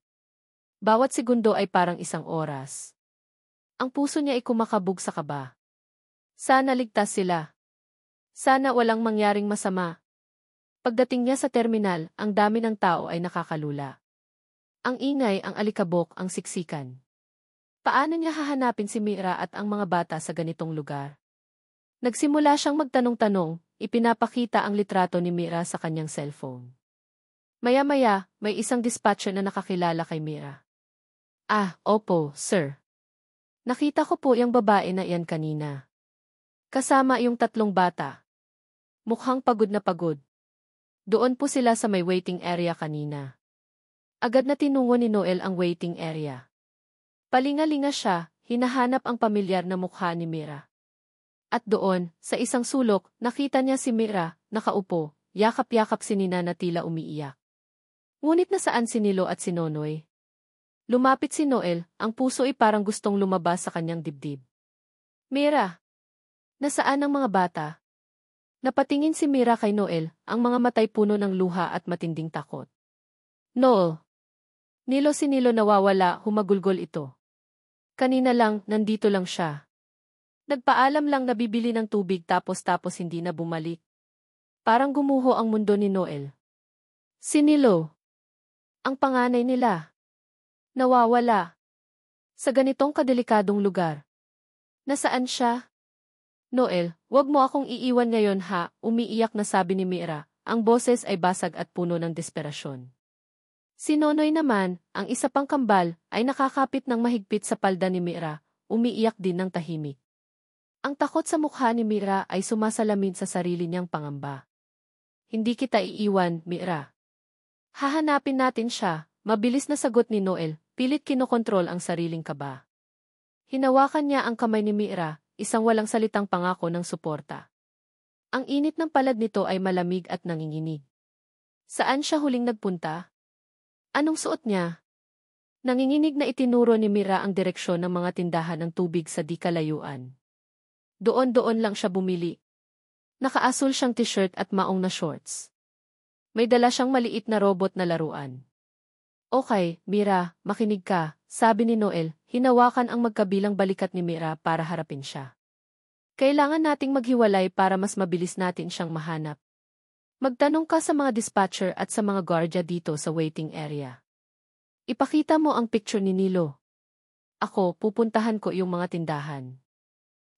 Bawat segundo ay parang isang oras. Ang puso niya ay kumakabog sa kaba. Sana ligtas sila. Sana walang mangyaring masama. Pagdating niya sa terminal, ang dami ng tao ay nakakalula. Ang ingay, ang alikabok, ang siksikan. Paano niya hahanapin si Mira at ang mga bata sa ganitong lugar? Nagsimula siyang magtanong-tanong, ipinapakita ang litrato ni Mira sa kanyang cellphone. Maya-maya, may isang dispatcher na nakakilala kay Mira. Ah, opo, sir. Nakita ko po yung babae na iyan kanina. Kasama yung 3 bata. Mukhang pagod na pagod. Doon po sila sa may waiting area kanina. Agad na tinungo ni Noel ang waiting area. Palingalinga siya, hinahanap ang pamilyar na mukha ni Mira. At doon, sa isang sulok, nakita niya si Mira, nakaupo, yakap-yakap si Nina na tila umiiyak. Ngunit nasaan si Nilo at si Nonoy? Lumapit si Noel, ang puso ay parang gustong lumabas sa kanyang dibdib. Mira! Nasaan ang mga bata? Napatingin si Mira kay Noel, ang mga matay puno ng luha at matinding takot. Noel! Nilo si Nilo nawawala, humagulgol ito. Kanina lang, nandito lang siya. Nagpaalam lang na bibili ng tubig tapos hindi na bumalik. Parang gumuho ang mundo ni Noel. Si Nilo. Ang panganay nila. Nawawala. Sa ganitong kadelikadong lugar. Nasaan siya? Noel, wag mo akong iiwan ngayon ha, umiiyak na sabi ni Mira, ang boses ay basag at puno ng desperasyon. Si Nonoy naman, ang isa pang kambal, ay nakakapit ng mahigpit sa palda ni Mira, umiiyak din ng tahimik. Ang takot sa mukha ni Mira ay sumasalamin sa sarili niyang pangamba. Hindi kita iiwan, Mira. Hahanapin natin siya, mabilis na sagot ni Noel, pilit kinokontrol ang sariling kaba. Hinawakan niya ang kamay ni Mira, isang walang salitang pangako ng suporta. Ang init ng palad nito ay malamig at nanginginig. Saan siya huling nagpunta? Anong suot niya? Nanginginig na itinuro ni Mira ang direksyon ng mga tindahan ng tubig sa di kalayuan. Doon lang siya bumili. Nakaasul siyang t-shirt at maong na shorts. May dala siyang maliit na robot na laruan. Okay, Mira, makinig ka, sabi ni Noel, hinawakan ang magkabilang balikat ni Mira para harapin siya. Kailangan nating maghiwalay para mas mabilis natin siyang mahanap. Magtanong ka sa mga dispatcher at sa mga guardia dito sa waiting area. Ipakita mo ang picture ni Nilo. Ako, pupuntahan ko yung mga tindahan.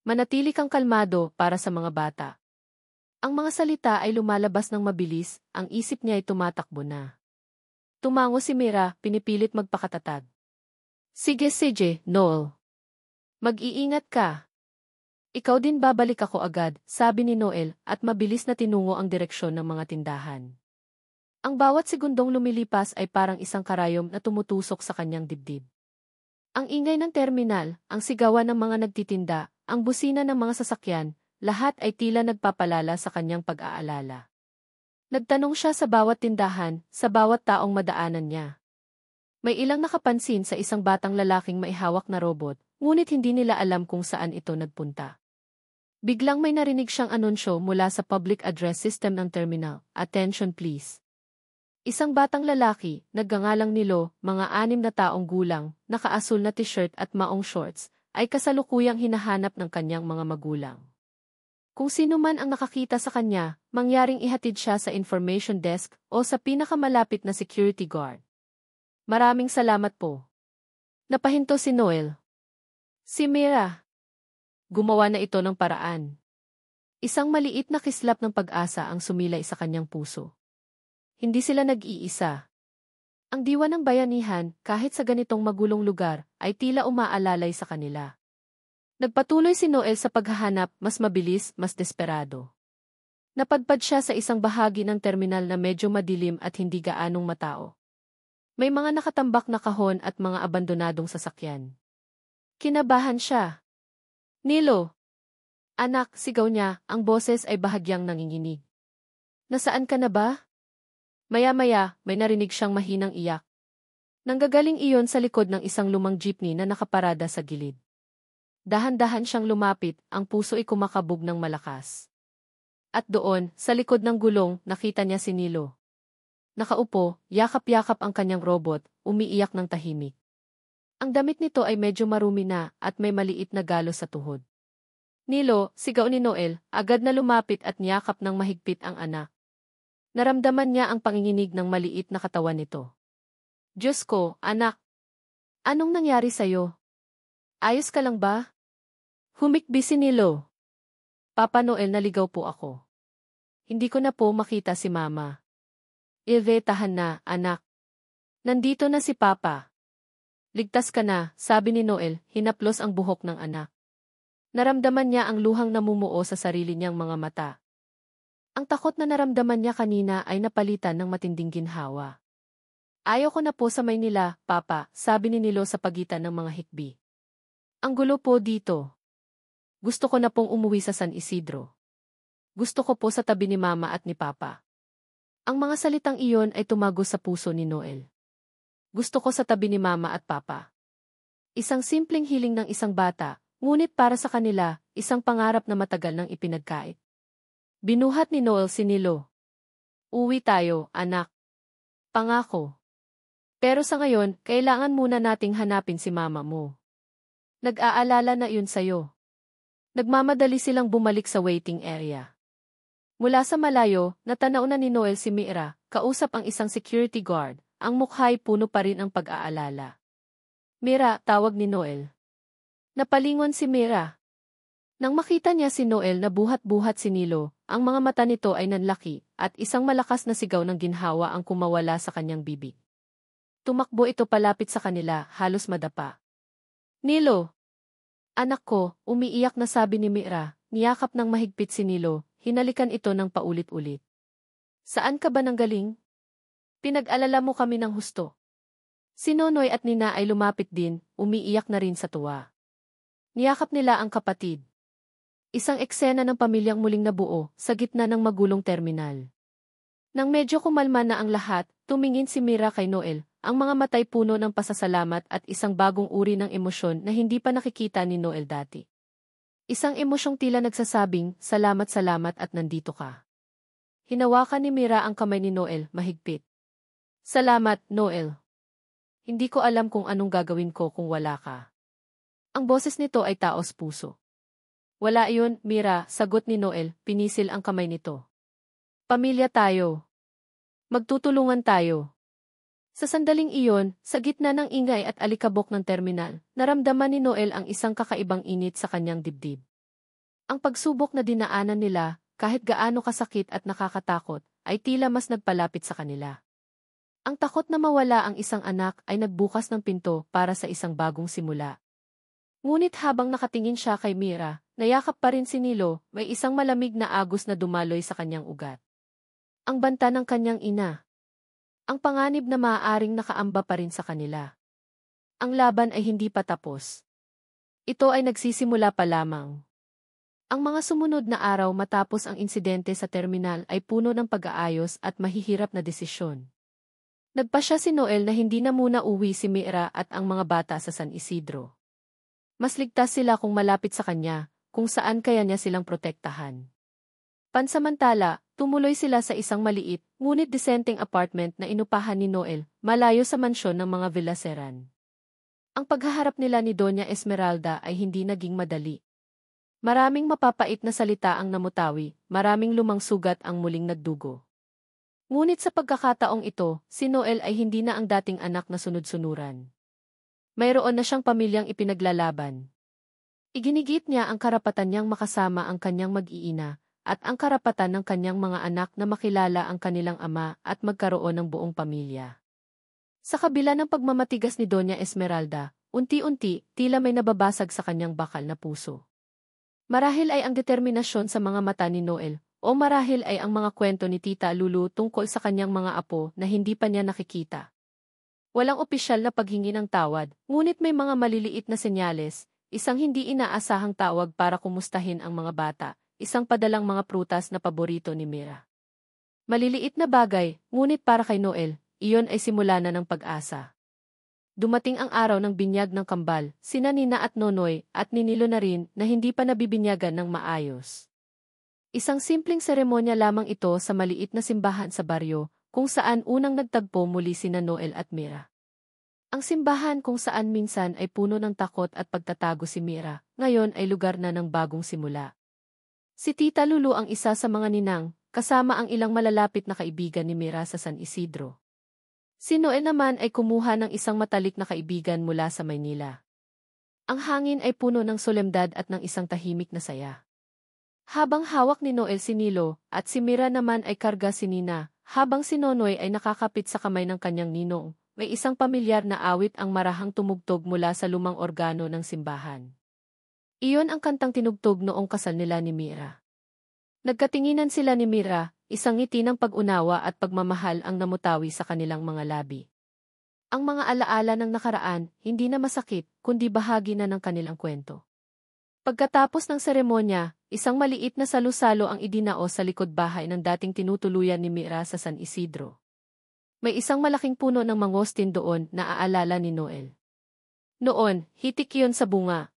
Manatili kang kalmado para sa mga bata. Ang mga salita ay lumalabas ng mabilis, ang isip niya ay tumatakbo na. Tumango si Mira, pinipilit magpakatatag. Sige, Noel. Mag-iingat ka. Ikaw din babalik ako agad, sabi ni Noel, at mabilis na tinungo ang direksyon ng mga tindahan. Ang bawat segundong lumilipas ay parang isang karayom na tumutusok sa kanyang dibdib. Ang ingay ng terminal, ang sigawan ng mga nagtitinda, ang busina ng mga sasakyan, lahat ay tila nagpapalala sa kanyang pag-aalala. Nagtanong siya sa bawat tindahan, sa bawat taong madaanan niya. May ilang nakapansin sa isang batang lalaking may hawak na robot, ngunit hindi nila alam kung saan ito nagpunta. Biglang may narinig siyang anunsyo mula sa public address system ng terminal, "Attention please." Isang batang lalaki, nagngangalang Nilo, mga 6 na taong gulang, nakaasul na t-shirt at maong shorts, ay kasalukuyang hinahanap ng kanyang mga magulang. Kung sino man ang nakakita sa kanya, mangyaring ihatid siya sa information desk o sa pinakamalapit na security guard. Maraming salamat po. Napahinto si Noel. Si Mira. Gumawa na ito ng paraan. Isang maliit na kislap ng pag-asa ang sumilay sa kanyang puso. Hindi sila nag-iisa. Ang diwa ng bayanihan, kahit sa ganitong magulong lugar, ay tila umaalalay sa kanila. Nagpatuloy si Noel sa paghahanap, mas mabilis, mas desperado. Napadpad siya sa isang bahagi ng terminal na medyo madilim at hindi gaanong matao. May mga nakatambak na kahon at mga abandonadong sasakyan. Kinabahan siya. Nilo! Anak, sigaw niya, ang boses ay bahagyang nanginginig. Nasaan ka na ba? Maya-maya, may narinig siyang mahinang iyak. Nanggagaling iyon sa likod ng isang lumang jeepney na nakaparada sa gilid. Dahan-dahan siyang lumapit, ang puso ay kumakabog ng malakas. At doon, sa likod ng gulong, nakita niya si Nilo. Nakaupo, yakap-yakap ang kanyang robot, umiiyak ng tahimik. Ang damit nito ay medyo marumi na at may maliit na galos sa tuhod. Nilo, sigaw ni Noel, agad na lumapit at niyakap ng mahigpit ang anak. Naramdaman niya ang panginginig ng maliit na katawan nito. Diyos ko, anak! Anong nangyari sa'yo? Ayos ka lang ba? Humikbi si Nilo. Papa Noel, naligaw po ako. Hindi ko na po makita si Mama. Ilve, tahan na, anak. Nandito na si Papa. Ligtas ka na, sabi ni Noel, hinaplos ang buhok ng anak. Naramdaman niya ang luhang namumuo sa sarili niyang mga mata. Ang takot na naramdaman niya kanina ay napalitan ng matinding ginhawa. Ayaw ko na po sa Maynila, Papa, sabi ni Nilo sa pagitan ng mga hikbi. Ang gulo po dito. Gusto ko na pong umuwi sa San Isidro. Gusto ko po sa tabi ni Mama at ni Papa. Ang mga salitang iyon ay tumagos sa puso ni Noel. Gusto ko sa tabi ni Mama at Papa. Isang simpleng hiling ng isang bata, ngunit para sa kanila, isang pangarap na matagal nang ipinagkait. Binuhat ni Noel si Nilo. Uwi tayo, anak. Pangako. Pero sa ngayon, kailangan muna nating hanapin si Mama mo. Nag-aalala na yun sa'yo. Nagmamadali silang bumalik sa waiting area. Mula sa malayo, natanaw na ni Noel si Mira, kausap ang isang security guard, ang mukha'y puno pa rin ang pag-aalala. Mira, tawag ni Noel. Napalingon si Mira. Nang makita niya si Noel na buhat-buhat si Nilo, ang mga mata nito ay nanlaki, at isang malakas na sigaw ng ginhawa ang kumawala sa kanyang bibig. Tumakbo ito palapit sa kanila, halos madapa. Nilo! Anak ko, umiiyak na sabi ni Mira, niyakap ng mahigpit si Nilo. Hinalikan ito ng paulit-ulit. Saan ka ba nanggaling? Pinag-alala mo kami ng husto. Si Nonoy at Nina ay lumapit din, umiiyak na rin sa tuwa. Niyakap nila ang kapatid. Isang eksena ng pamilyang muling nabuo sa gitna ng magulong terminal. Nang medyo kumalma na ang lahat, tumingin si Mira kay Noel, ang mga matay puno ng pasasalamat at isang bagong uri ng emosyon na hindi pa nakikita ni Noel dati. Isang emosyong tila nagsasabing, salamat at nandito ka. Hinawakan ni Mira ang kamay ni Noel, mahigpit. Salamat, Noel. Hindi ko alam kung anong gagawin ko kung wala ka. Ang boses nito ay taos puso. Wala iyon, Mira, sagot ni Noel, pinisil ang kamay nito. Pamilya tayo. Magtutulungan tayo. Sa sandaling iyon, sa gitna ng ingay at alikabok ng terminal, naramdaman ni Noel ang isang kakaibang init sa kanyang dibdib. Ang pagsubok na dinaanan nila, kahit gaano kasakit at nakakatakot, ay tila mas nagpalapit sa kanila. Ang takot na mawala ang isang anak ay nagbukas ng pinto para sa isang bagong simula. Ngunit habang nakatingin siya kay Mira, nayakap pa rin si Nilo, may isang malamig na agos na dumaloy sa kanyang ugat. Ang banta ng kanyang ina. Ang panganib na maaaring nakaamba pa rin sa kanila. Ang laban ay hindi pa tapos. Ito ay nagsisimula pa lamang. Ang mga sumunod na araw matapos ang insidente sa terminal ay puno ng pag-aayos at mahihirap na desisyon. Nagpasya si Noel na hindi na muna uwi si Mira at ang mga bata sa San Isidro. Mas ligtas sila kung malapit sa kanya, kung saan kaya niya silang protektahan. Pansamantala, tumuloy sila sa isang maliit, ngunit disenteng apartment na inupahan ni Noel, malayo sa mansyon ng mga Villaseran. Ang paghaharap nila ni Doña Esmeralda ay hindi naging madali. Maraming mapapait na salita ang namutawi, maraming lumang sugat ang muling nagdugo. Ngunit sa pagkakataong ito, si Noel ay hindi na ang dating anak na sunod-sunuran. Mayroon na siyang pamilyang ipinaglalaban. Iginigit niya ang karapatan niyang makasama ang kanyang mag-iina, at ang karapatan ng kanyang mga anak na makilala ang kanilang ama at magkaroon ng buong pamilya. Sa kabila ng pagmamatigas ni Doña Esmeralda, unti-unti, tila may nababasag sa kanyang bakal na puso. Marahil ay ang determinasyon sa mga mata ni Noel, o marahil ay ang mga kwento ni Tita Lulu tungkol sa kanyang mga apo na hindi pa niya nakikita. Walang opisyal na paghingi ng tawad, ngunit may mga maliliit na senyales, isang hindi inaasahang tawag para kumustahin ang mga bata, isang padalang mga prutas na paborito ni Mira. Maliliit na bagay, ngunit para kay Noel, iyon ay simula na ng pag-asa. Dumating ang araw ng binyag ng kambal, sina Nina at Nonoy, at ninilo na rin na hindi pa nabibinyagan ng maayos. Isang simpleng seremonya lamang ito sa maliit na simbahan sa baryo, kung saan unang nagtagpo muli sina Noel at Mira. Ang simbahan kung saan minsan ay puno ng takot at pagtatago si Mira, ngayon ay lugar na ng bagong simula. Si Tita Lulu ang isa sa mga ninang, kasama ang ilang malalapit na kaibigan ni Mira sa San Isidro. Si Noel naman ay kumuha ng isang matalik na kaibigan mula sa Maynila. Ang hangin ay puno ng solemnidad at ng isang tahimik na saya. Habang hawak ni Noel si Nilo, at si Mira naman ay karga si Nina, habang si Nonoy ay nakakapit sa kamay ng kanyang ninong, may isang pamilyar na awit ang marahang tumugtog mula sa lumang organo ng simbahan. Iyon ang kantang tinugtog noong kasal nila ni Mira. Nagkatinginan sila ni Mira, isang ngiti ng pag-unawa at pagmamahal ang namutawi sa kanilang mga labi. Ang mga alaala ng nakaraan, hindi na masakit, kundi bahagi na ng kanilang kwento. Pagkatapos ng seremonya, isang maliit na salusalo ang idinao sa likod bahay ng dating tinutuluyan ni Mira sa San Isidro. May isang malaking puno ng mangostin doon na aalala ni Noel. Noon, hitik iyon sa bunga.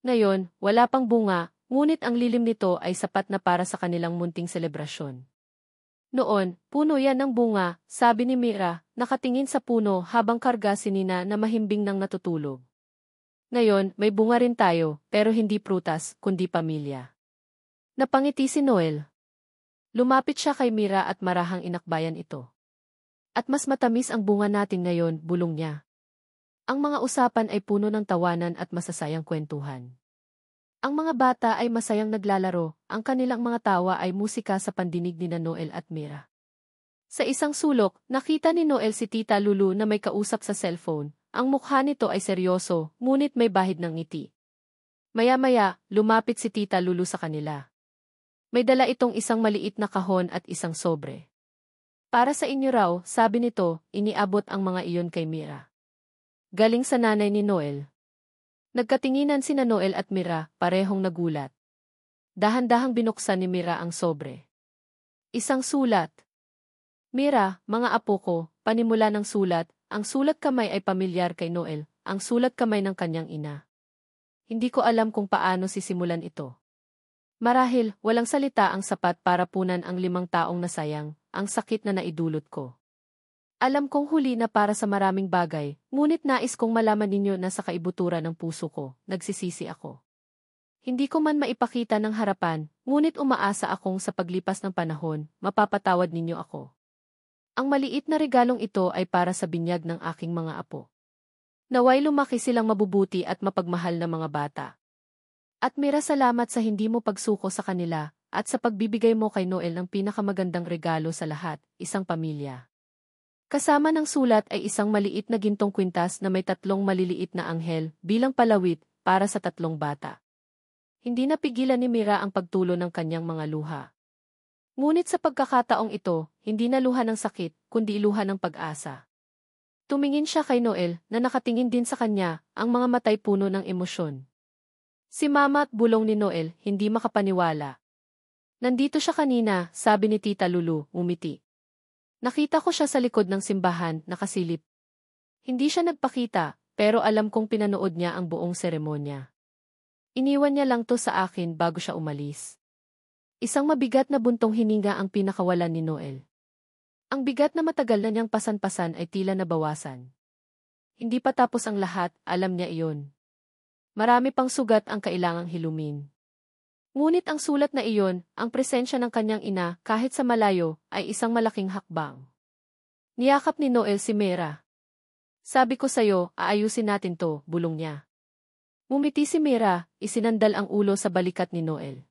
Ngayon, wala pang bunga, ngunit ang lilim nito ay sapat na para sa kanilang munting selebrasyon. Noon, puno yan ng bunga, sabi ni Mira, nakatingin sa puno habang karga si Nina na mahimbing nang natutulog. Ngayon, may bunga rin tayo, pero hindi prutas, kundi pamilya. Napangiti si Noel. Lumapit siya kay Mira at marahang inakbayan ito. At mas matamis ang bunga natin ngayon, bulong niya. Ang mga usapan ay puno ng tawanan at masasayang kwentuhan. Ang mga bata ay masayang naglalaro, ang kanilang mga tawa ay musika sa pandinig ni Noel at Mira. Sa isang sulok, nakita ni Noel si Tita Lulu na may kausap sa cellphone. Ang mukha nito ay seryoso, ngunit may bahid ng ngiti. Maya-maya, lumapit si Tita Lulu sa kanila. May dala itong isang maliit na kahon at isang sobre. Para sa inyo raw, sabi nito, iniabot ang mga iyon kay Mira. Galing sa nanay ni Noel. Nagkatinginan sina Noel at Mira, parehong nagulat. Dahan-dahang binuksan ni Mira ang sobre. Isang sulat. Mira, mga apo ko, panimula ng sulat, ang sulat kamay ay pamilyar kay Noel, ang sulat kamay ng kanyang ina. Hindi ko alam kung paano sisimulan ito. Marahil, walang salita ang sapat para punan ang 5 taong nasayang, ang sakit na naidulot ko. Alam kong huli na para sa maraming bagay, ngunit nais kong malaman ninyo na sa kaibuturan ng puso ko, nagsisisi ako. Hindi ko man maipakita ng harapan, ngunit umaasa akong sa paglipas ng panahon, mapapatawad ninyo ako. Ang maliit na regalong ito ay para sa binyag ng aking mga apo. Naway lumaki silang mabubuti at mapagmahal na mga bata. At Mira, salamat sa hindi mo pagsuko sa kanila, at sa pagbibigay mo kay Noel ng pinakamagandang regalo sa lahat, isang pamilya. Kasama ng sulat ay isang maliit na gintong kwintas na may 3 maliliit na anghel bilang palawit para sa 3 bata. Hindi napigilan ni Mira ang pagtulo ng kanyang mga luha. Ngunit sa pagkakataong ito, hindi na luha ng sakit, kundi luha ng pag-asa. Tumingin siya kay Noel na nakatingin din sa kanya, ang mga matay puno ng emosyon. Si Mama at bulong ni Noel, hindi makapaniwala. Nandito siya kanina, sabi ni Tita Lulu, umiti. Nakita ko siya sa likod ng simbahan, nakasilip. Hindi siya nagpakita, pero alam kong pinanood niya ang buong seremonya. Iniwan niya lang to sa akin bago siya umalis. Isang mabigat na buntong hininga ang pinakawalan ni Noel. Ang bigat na matagal na niyang pasan-pasan ay tila nabawasan. Hindi pa tapos ang lahat, alam niya iyon. Marami pang sugat ang kailangang hilumin. Ngunit ang sulat na iyon, ang presensya ng kanyang ina, kahit sa malayo, ay isang malaking hakbang. Niyakap ni Noel si Mira. Sabi ko sa'yo, aayusin natin to, bulong niya. Ngumiti si Mira, isinandal ang ulo sa balikat ni Noel.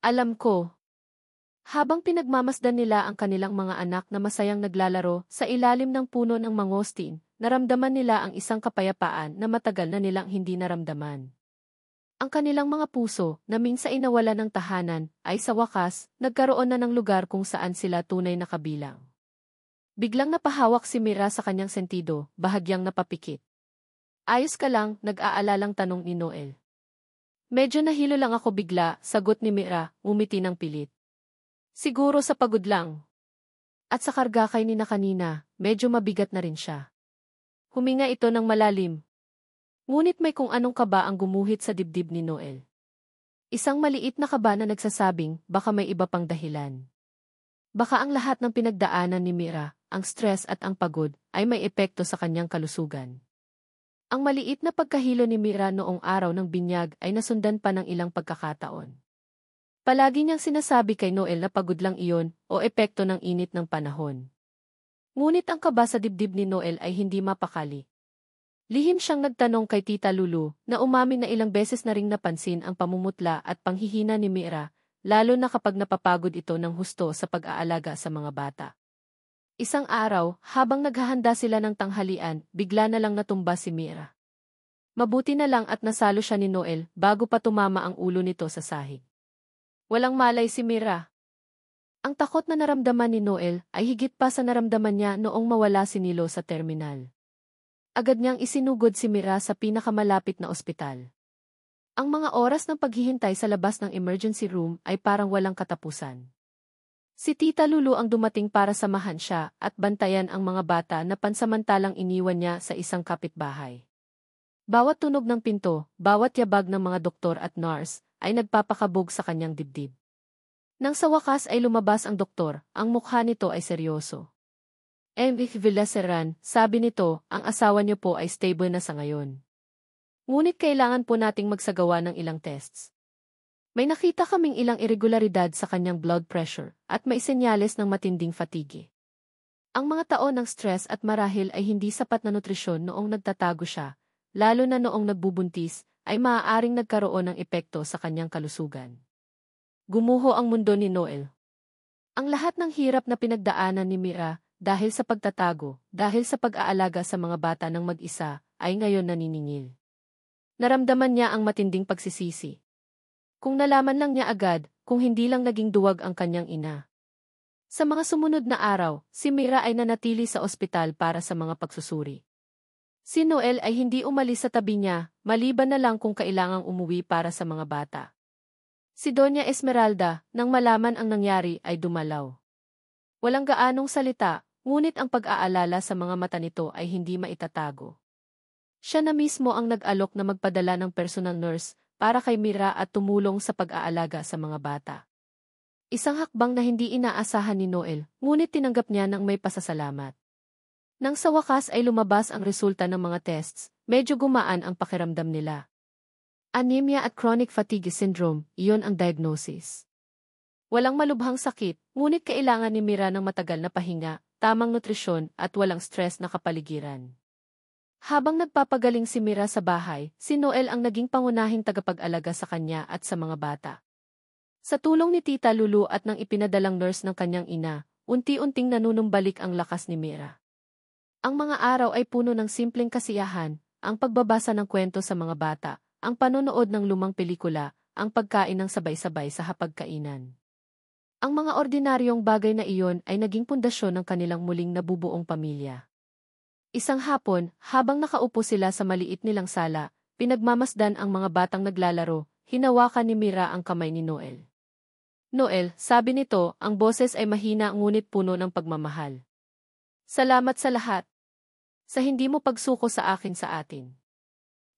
Alam ko. Habang pinagmamasdan nila ang kanilang mga anak na masayang naglalaro sa ilalim ng puno ng mangosteen, naramdaman nila ang isang kapayapaan na matagal na nilang hindi naramdaman. Ang kanilang mga puso, na minsan inawala ng tahanan, ay sa wakas, nagkaroon na ng lugar kung saan sila tunay na kabilang. Biglang napahawak si Mira sa kanyang sentido, bahagyang napapikit. Ayos ka lang, nag-aalalang tanong ni Noel. Medyo nahilo lang ako bigla, sagot ni Mira, ngumiti ng pilit. Siguro sa pagod lang. At sa karga kay Nina kanina, medyo mabigat na rin siya. Huminga ito ng malalim. Ngunit may kung anong kaba ang gumuhit sa dibdib ni Noel. Isang maliit na kaba na nagsasabing baka may iba pang dahilan. Baka ang lahat ng pinagdaanan ni Mira, ang stress at ang pagod, ay may epekto sa kanyang kalusugan. Ang maliit na pagkahilo ni Mira noong araw ng binyag ay nasundan pa ng ilang pagkakataon. Palagi niyang sinasabi kay Noel na pagod lang iyon o epekto ng init ng panahon. Ngunit ang kaba sa dibdib ni Noel ay hindi mapakali. Lihim siyang nagtanong kay Tita Lulu na umamin na ilang beses na ring napansin ang pamumutla at panghihina ni Mira, lalo na kapag napapagod ito ng husto sa pag-aalaga sa mga bata. Isang araw, habang naghahanda sila ng tanghalian, bigla na lang natumba si Mira. Mabuti na lang at nasalo siya ni Noel bago pa tumama ang ulo nito sa sahig. Walang malay si Mira. Ang takot na naramdaman ni Noel ay higit pa sa naramdaman niya noong mawala si Nilo sa terminal. Agad niyang isinugod si Mira sa pinakamalapit na ospital. Ang mga oras ng paghihintay sa labas ng emergency room ay parang walang katapusan. Si Tita Lulu ang dumating para samahan siya at bantayan ang mga bata na pansamantalang iniwan niya sa isang kapitbahay. Bawat tunog ng pinto, bawat yabag ng mga doktor at nurse, ay nagpapakabog sa kanyang dibdib. Nang sa wakas ay lumabas ang doktor, ang mukha nito ay seryoso. Villaseran, sabi nito, ang asawa niyo po ay stable na sa ngayon. Ngunit kailangan po nating magsagawa ng ilang tests. May nakita kaming ilang irregularidad sa kanyang blood pressure at may senyales ng matinding fatigue. Ang mga taon ng stress at marahil ay hindi sapat na nutrisyon noong nagtatago siya, lalo na noong nagbubuntis, ay maaaring nagkaroon ng epekto sa kanyang kalusugan. Gumuho ang mundo ni Noel. Ang lahat ng hirap na pinagdaanan ni Mira, dahil sa pagtatago, dahil sa pag-aalaga sa mga bata ng mag-isa, ay ngayon naniningil. Naramdaman niya ang matinding pagsisisi. Kung nalaman lang niya agad, kung hindi lang naging duwag ang kanyang ina. Sa mga sumunod na araw, si Mira ay nanatili sa ospital para sa mga pagsusuri. Si Noel ay hindi umalis sa tabi niya, maliban na lang kung kailangang umuwi para sa mga bata. Si Doña Esmeralda, nang malaman ang nangyari ay dumalaw. Walang gaanong salita, ngunit ang pag-aalala sa mga mata nito ay hindi maitatago. Siya na mismo ang nag-alok na magpadala ng personal nurse para kay Mira at tumulong sa pag-aalaga sa mga bata. Isang hakbang na hindi inaasahan ni Noel, ngunit tinanggap niya ng may pasasalamat. Nang sa wakas ay lumabas ang resulta ng mga tests, medyo gumaan ang pakiramdam nila. Anemia at chronic fatigue syndrome, iyon ang diagnosis. Walang malubhang sakit, ngunit kailangan ni Mira ng matagal na pahinga, tamang nutrisyon at walang stress na kapaligiran. Habang nagpapagaling si Mira sa bahay, si Noel ang naging pangunahing tagapag-alaga sa kanya at sa mga bata. Sa tulong ni Tita Lulu at ng ipinadalang nurse ng kanyang ina, unti-unting nanunumbalik ang lakas ni Mira. Ang mga araw ay puno ng simpleng kasiyahan, ang pagbabasa ng kwento sa mga bata, ang panonood ng lumang pelikula, ang pagkain ng sabay-sabay sa hapagkainan. Ang mga ordinaryong bagay na iyon ay naging pundasyon ng kanilang muling nabubuong pamilya. Isang hapon, habang nakaupo sila sa maliit nilang sala, pinagmamasdan ang mga batang naglalaro, hinawakan ni Mira ang kamay ni Noel. Noel, sabi nito, ang boses ay mahina ngunit puno ng pagmamahal. Salamat sa lahat. Sa hindi mo pagsuko sa akin sa atin.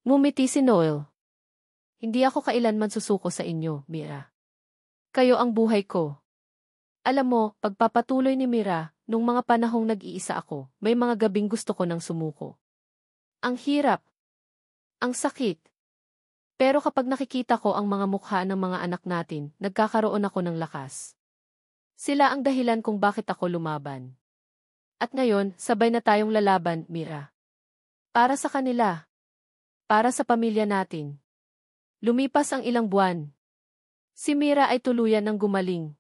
Ngumiti si Noel. Hindi ako kailanman susuko sa inyo, Mira. Kayo ang buhay ko. Alam mo, pagpapatuloy ni Mira, nung mga panahong nag-iisa ako, may mga gabing gusto ko nang sumuko. Ang hirap. Ang sakit. Pero kapag nakikita ko ang mga mukha ng mga anak natin, nagkakaroon ako ng lakas. Sila ang dahilan kung bakit ako lumaban. At ngayon, sabay na tayong lalaban, Mira. Para sa kanila. Para sa pamilya natin. Lumipas ang ilang buwan. Si Mira ay tuluyan ng gumaling.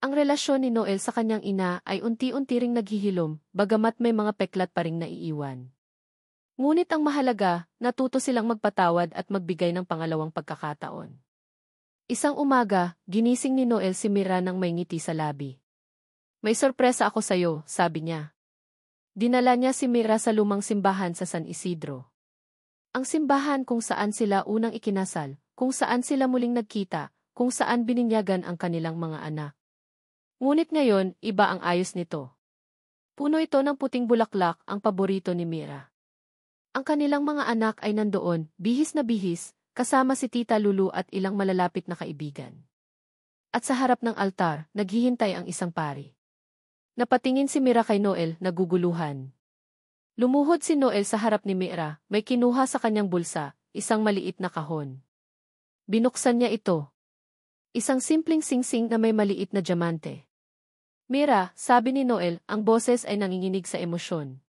Ang relasyon ni Noel sa kanyang ina ay unti-unti ring naghihilom, bagamat may mga peklat pa ring naiiwan. Ngunit ang mahalaga, natuto silang magpatawad at magbigay ng pangalawang pagkakataon. Isang umaga, ginising ni Noel si Mira nang may ngiti sa labi. May sorpresa ako sa'yo, sabi niya. Dinala niya si Mira sa lumang simbahan sa San Isidro. Ang simbahan kung saan sila unang ikinasal, kung saan sila muling nagkita, kung saan bininyagan ang kanilang mga anak. Ngunit ngayon, iba ang ayos nito. Puno ito ng puting bulaklak, ang paborito ni Mira. Ang kanilang mga anak ay nandoon, bihis na bihis, kasama si Tita Lulu at ilang malalapit na kaibigan. At sa harap ng altar, naghihintay ang isang pari. Napatingin si Mira kay Noel, naguguluhan. Lumuhod si Noel sa harap ni Mira, may kinuha sa kanyang bulsa, isang maliit na kahon. Binuksan niya ito. Isang simpleng singsing na may maliit na diamante. Mira, sabi ni Noel, ang boses ay nanginginig sa emosyon.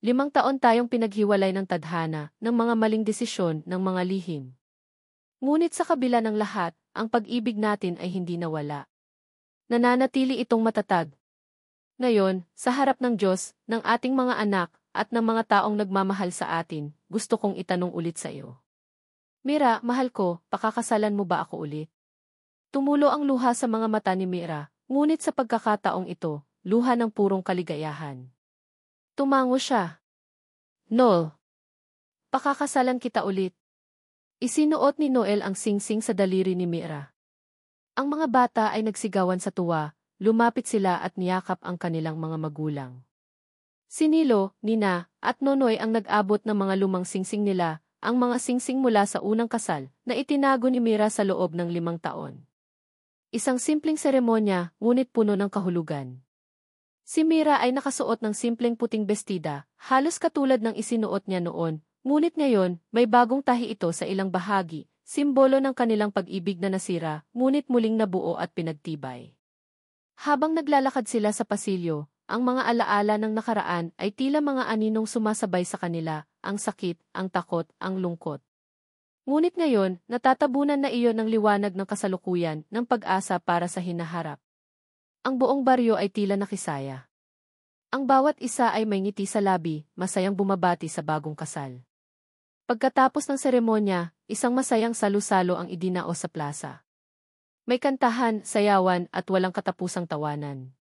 5 taon tayong pinaghiwalay ng tadhana, ng mga maling desisyon, ng mga lihim. Ngunit sa kabila ng lahat, ang pag-ibig natin ay hindi nawala. Nananatili itong matatag. Ngayon, sa harap ng Diyos, ng ating mga anak, at ng mga taong nagmamahal sa atin, gusto kong itanong ulit sa iyo. Mira, mahal ko, pakakasalan mo ba ako ulit? Tumulo ang luha sa mga mata ni Mira, ngunit sa pagkakataong ito, luha ng purong kaligayahan. Tumango siya. Noel, pakakasalan kita ulit. Isinuot ni Noel ang singsing sa daliri ni Mira. Ang mga bata ay nagsigawan sa tuwa, lumapit sila at niyakap ang kanilang mga magulang. Si Nilo, Nina, at Nonoy ang nag-abot ng mga lumang singsing nila, ang mga singsing mula sa unang kasal, na itinago ni Mira sa loob ng 5 taon. Isang simpleng seremonya, ngunit puno ng kahulugan. Si Mira ay nakasuot ng simpleng puting bestida, halos katulad ng isinuot niya noon, ngunit ngayon, may bagong tahi ito sa ilang bahagi, simbolo ng kanilang pag-ibig na nasira, ngunit muling nabuo at pinagtibay. Habang naglalakad sila sa pasilyo, ang mga alaala ng nakaraan ay tila mga aninong sumasabay sa kanila, ang sakit, ang takot, ang lungkot. Ngunit ngayon, natatabunan na iyon ng liwanag ng kasalukuyan, ng pag-asa para sa hinaharap. Ang buong baryo ay tila nakisaya. Ang bawat isa ay may ngiti sa labi, masayang bumabati sa bagong kasal. Pagkatapos ng seremonya, isang masayang salu-salo ang idinao sa plaza. May kantahan, sayawan, at walang katapusang tawanan.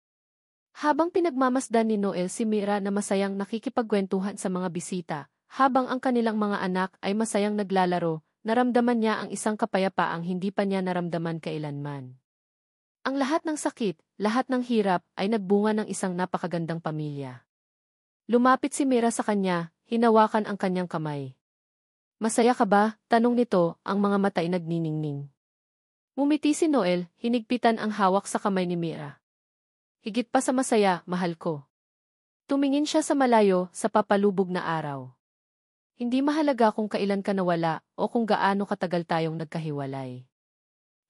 Habang pinagmamasdan ni Noel si Mira na masayang nakikipagkwentuhan sa mga bisita, habang ang kanilang mga anak ay masayang naglalaro, naramdaman niya ang isang kapayapaang hindi pa niya naramdaman kailanman. Ang lahat ng sakit, lahat ng hirap ay nagbunga ng isang napakagandang pamilya. Lumapit si Mira sa kanya, hinawakan ang kanyang kamay. Masaya ka ba? Tanong nito, ang mga mata ay nagniningning. Ngumiti si Noel, hinigpitan ang hawak sa kamay ni Mira. Higit pa sa masaya, mahal ko. Tumingin siya sa malayo, sa papalubog na araw. Hindi mahalaga kung kailan ka nawala o kung gaano katagal tayong nagkahiwalay.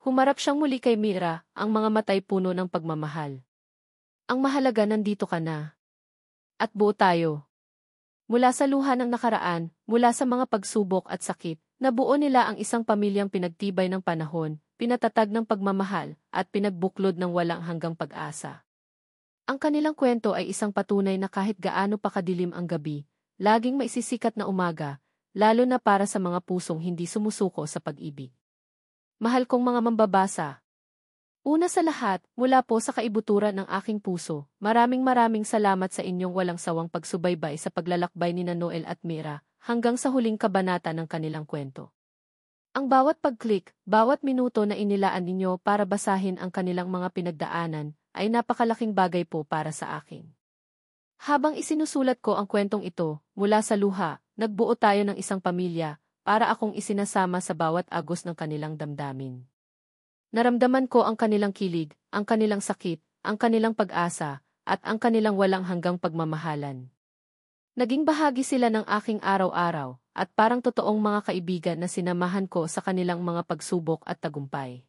Humarap siyang muli kay Mira, ang mga matay puno ng pagmamahal. Ang mahalaga nandito ka na. At buo tayo. Mula sa luha ng nakaraan, mula sa mga pagsubok at sakit, nabuo nila ang isang pamilyang pinagtibay ng panahon, pinatatag ng pagmamahal, at pinagbuklod ng walang hanggang pag-asa. Ang kanilang kwento ay isang patunay na kahit gaano pa kadilim ang gabi, laging maisisikat na umaga, lalo na para sa mga pusong hindi sumusuko sa pag-ibig. Mahal kong mga mambabasa. Una sa lahat, mula po sa kaibuturan ng aking puso, maraming salamat sa inyong walang sawang pagsubaybay sa paglalakbay ni Noel at Mira, hanggang sa huling kabanata ng kanilang kwento. Ang bawat pag-click, bawat minuto na inilaan ninyo para basahin ang kanilang mga pinagdaanan, ay napakalaking bagay po para sa akin. Habang isinusulat ko ang kwentong ito, mula sa luha, nagbuo tayo ng isang pamilya, para akong isinasama sa bawat agos ng kanilang damdamin. Naramdaman ko ang kanilang kilig, ang kanilang sakit, ang kanilang pag-asa, at ang kanilang walang hanggang pagmamahalan. Naging bahagi sila ng aking araw-araw, at parang totoong mga kaibigan na sinamahan ko sa kanilang mga pagsubok at tagumpay.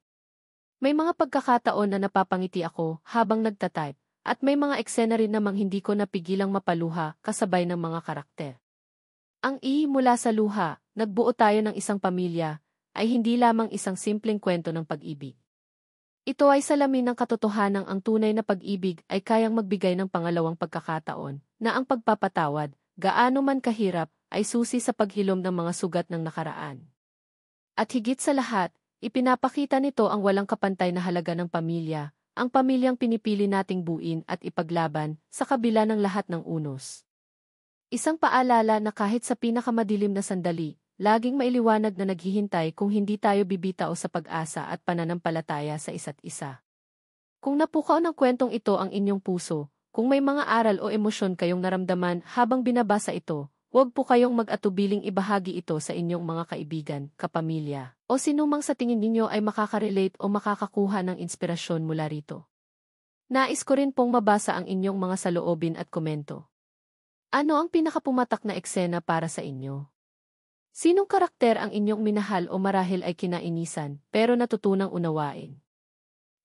May mga pagkakataon na napapangiti ako habang nagtatype, at may mga eksena rin namang hindi ko napigilang mapaluha kasabay ng mga karakter. Ang mula sa luha, nagbuo tayo ng isang pamilya, ay hindi lamang isang simpleng kwento ng pag-ibig. Ito ay salamin ng katotohanang ang tunay na pag-ibig ay kayang magbigay ng pangalawang pagkakataon, na ang pagpapatawad, gaano man kahirap, ay susi sa paghilom ng mga sugat ng nakaraan. At higit sa lahat, ipinapakita nito ang walang kapantay na halaga ng pamilya, ang pamilyang pinipili nating buuin at ipaglaban sa kabila ng lahat ng unos. Isang paalala na kahit sa pinakamadilim na sandali, laging mailiwanag na naghihintay kung hindi tayo bibitaw sa pag-asa at pananampalataya sa isa't isa. Kung napukaw ng kwentong ito ang inyong puso, kung may mga aral o emosyon kayong naramdaman habang binabasa ito, huwag po kayong mag-atubiling ibahagi ito sa inyong mga kaibigan, kapamilya, o sinumang sa tingin ninyo ay makaka-relate o makakakuha ng inspirasyon mula rito. Nais ko rin pong mabasa ang inyong mga saloobin at komento. Ano ang pinakapumatak na eksena para sa inyo? Sinong karakter ang inyong minahal o marahil ay kinainisan, pero natutunang unawain?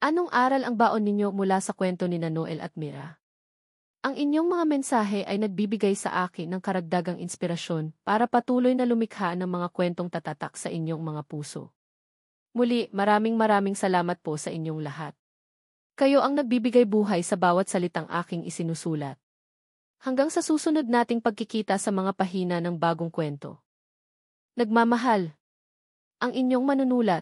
Anong aral ang baon ninyo mula sa kwento ni Noel at Mira? Ang inyong mga mensahe ay nagbibigay sa akin ng karagdagang inspirasyon para patuloy na lumikha ng mga kwentong tatatak sa inyong mga puso. Muli, maraming salamat po sa inyong lahat. Kayo ang nagbibigay buhay sa bawat salitang aking isinusulat. Hanggang sa susunod nating pagkikita sa mga pahina ng bagong kwento. Nagmamahal. Ang inyong manunulat.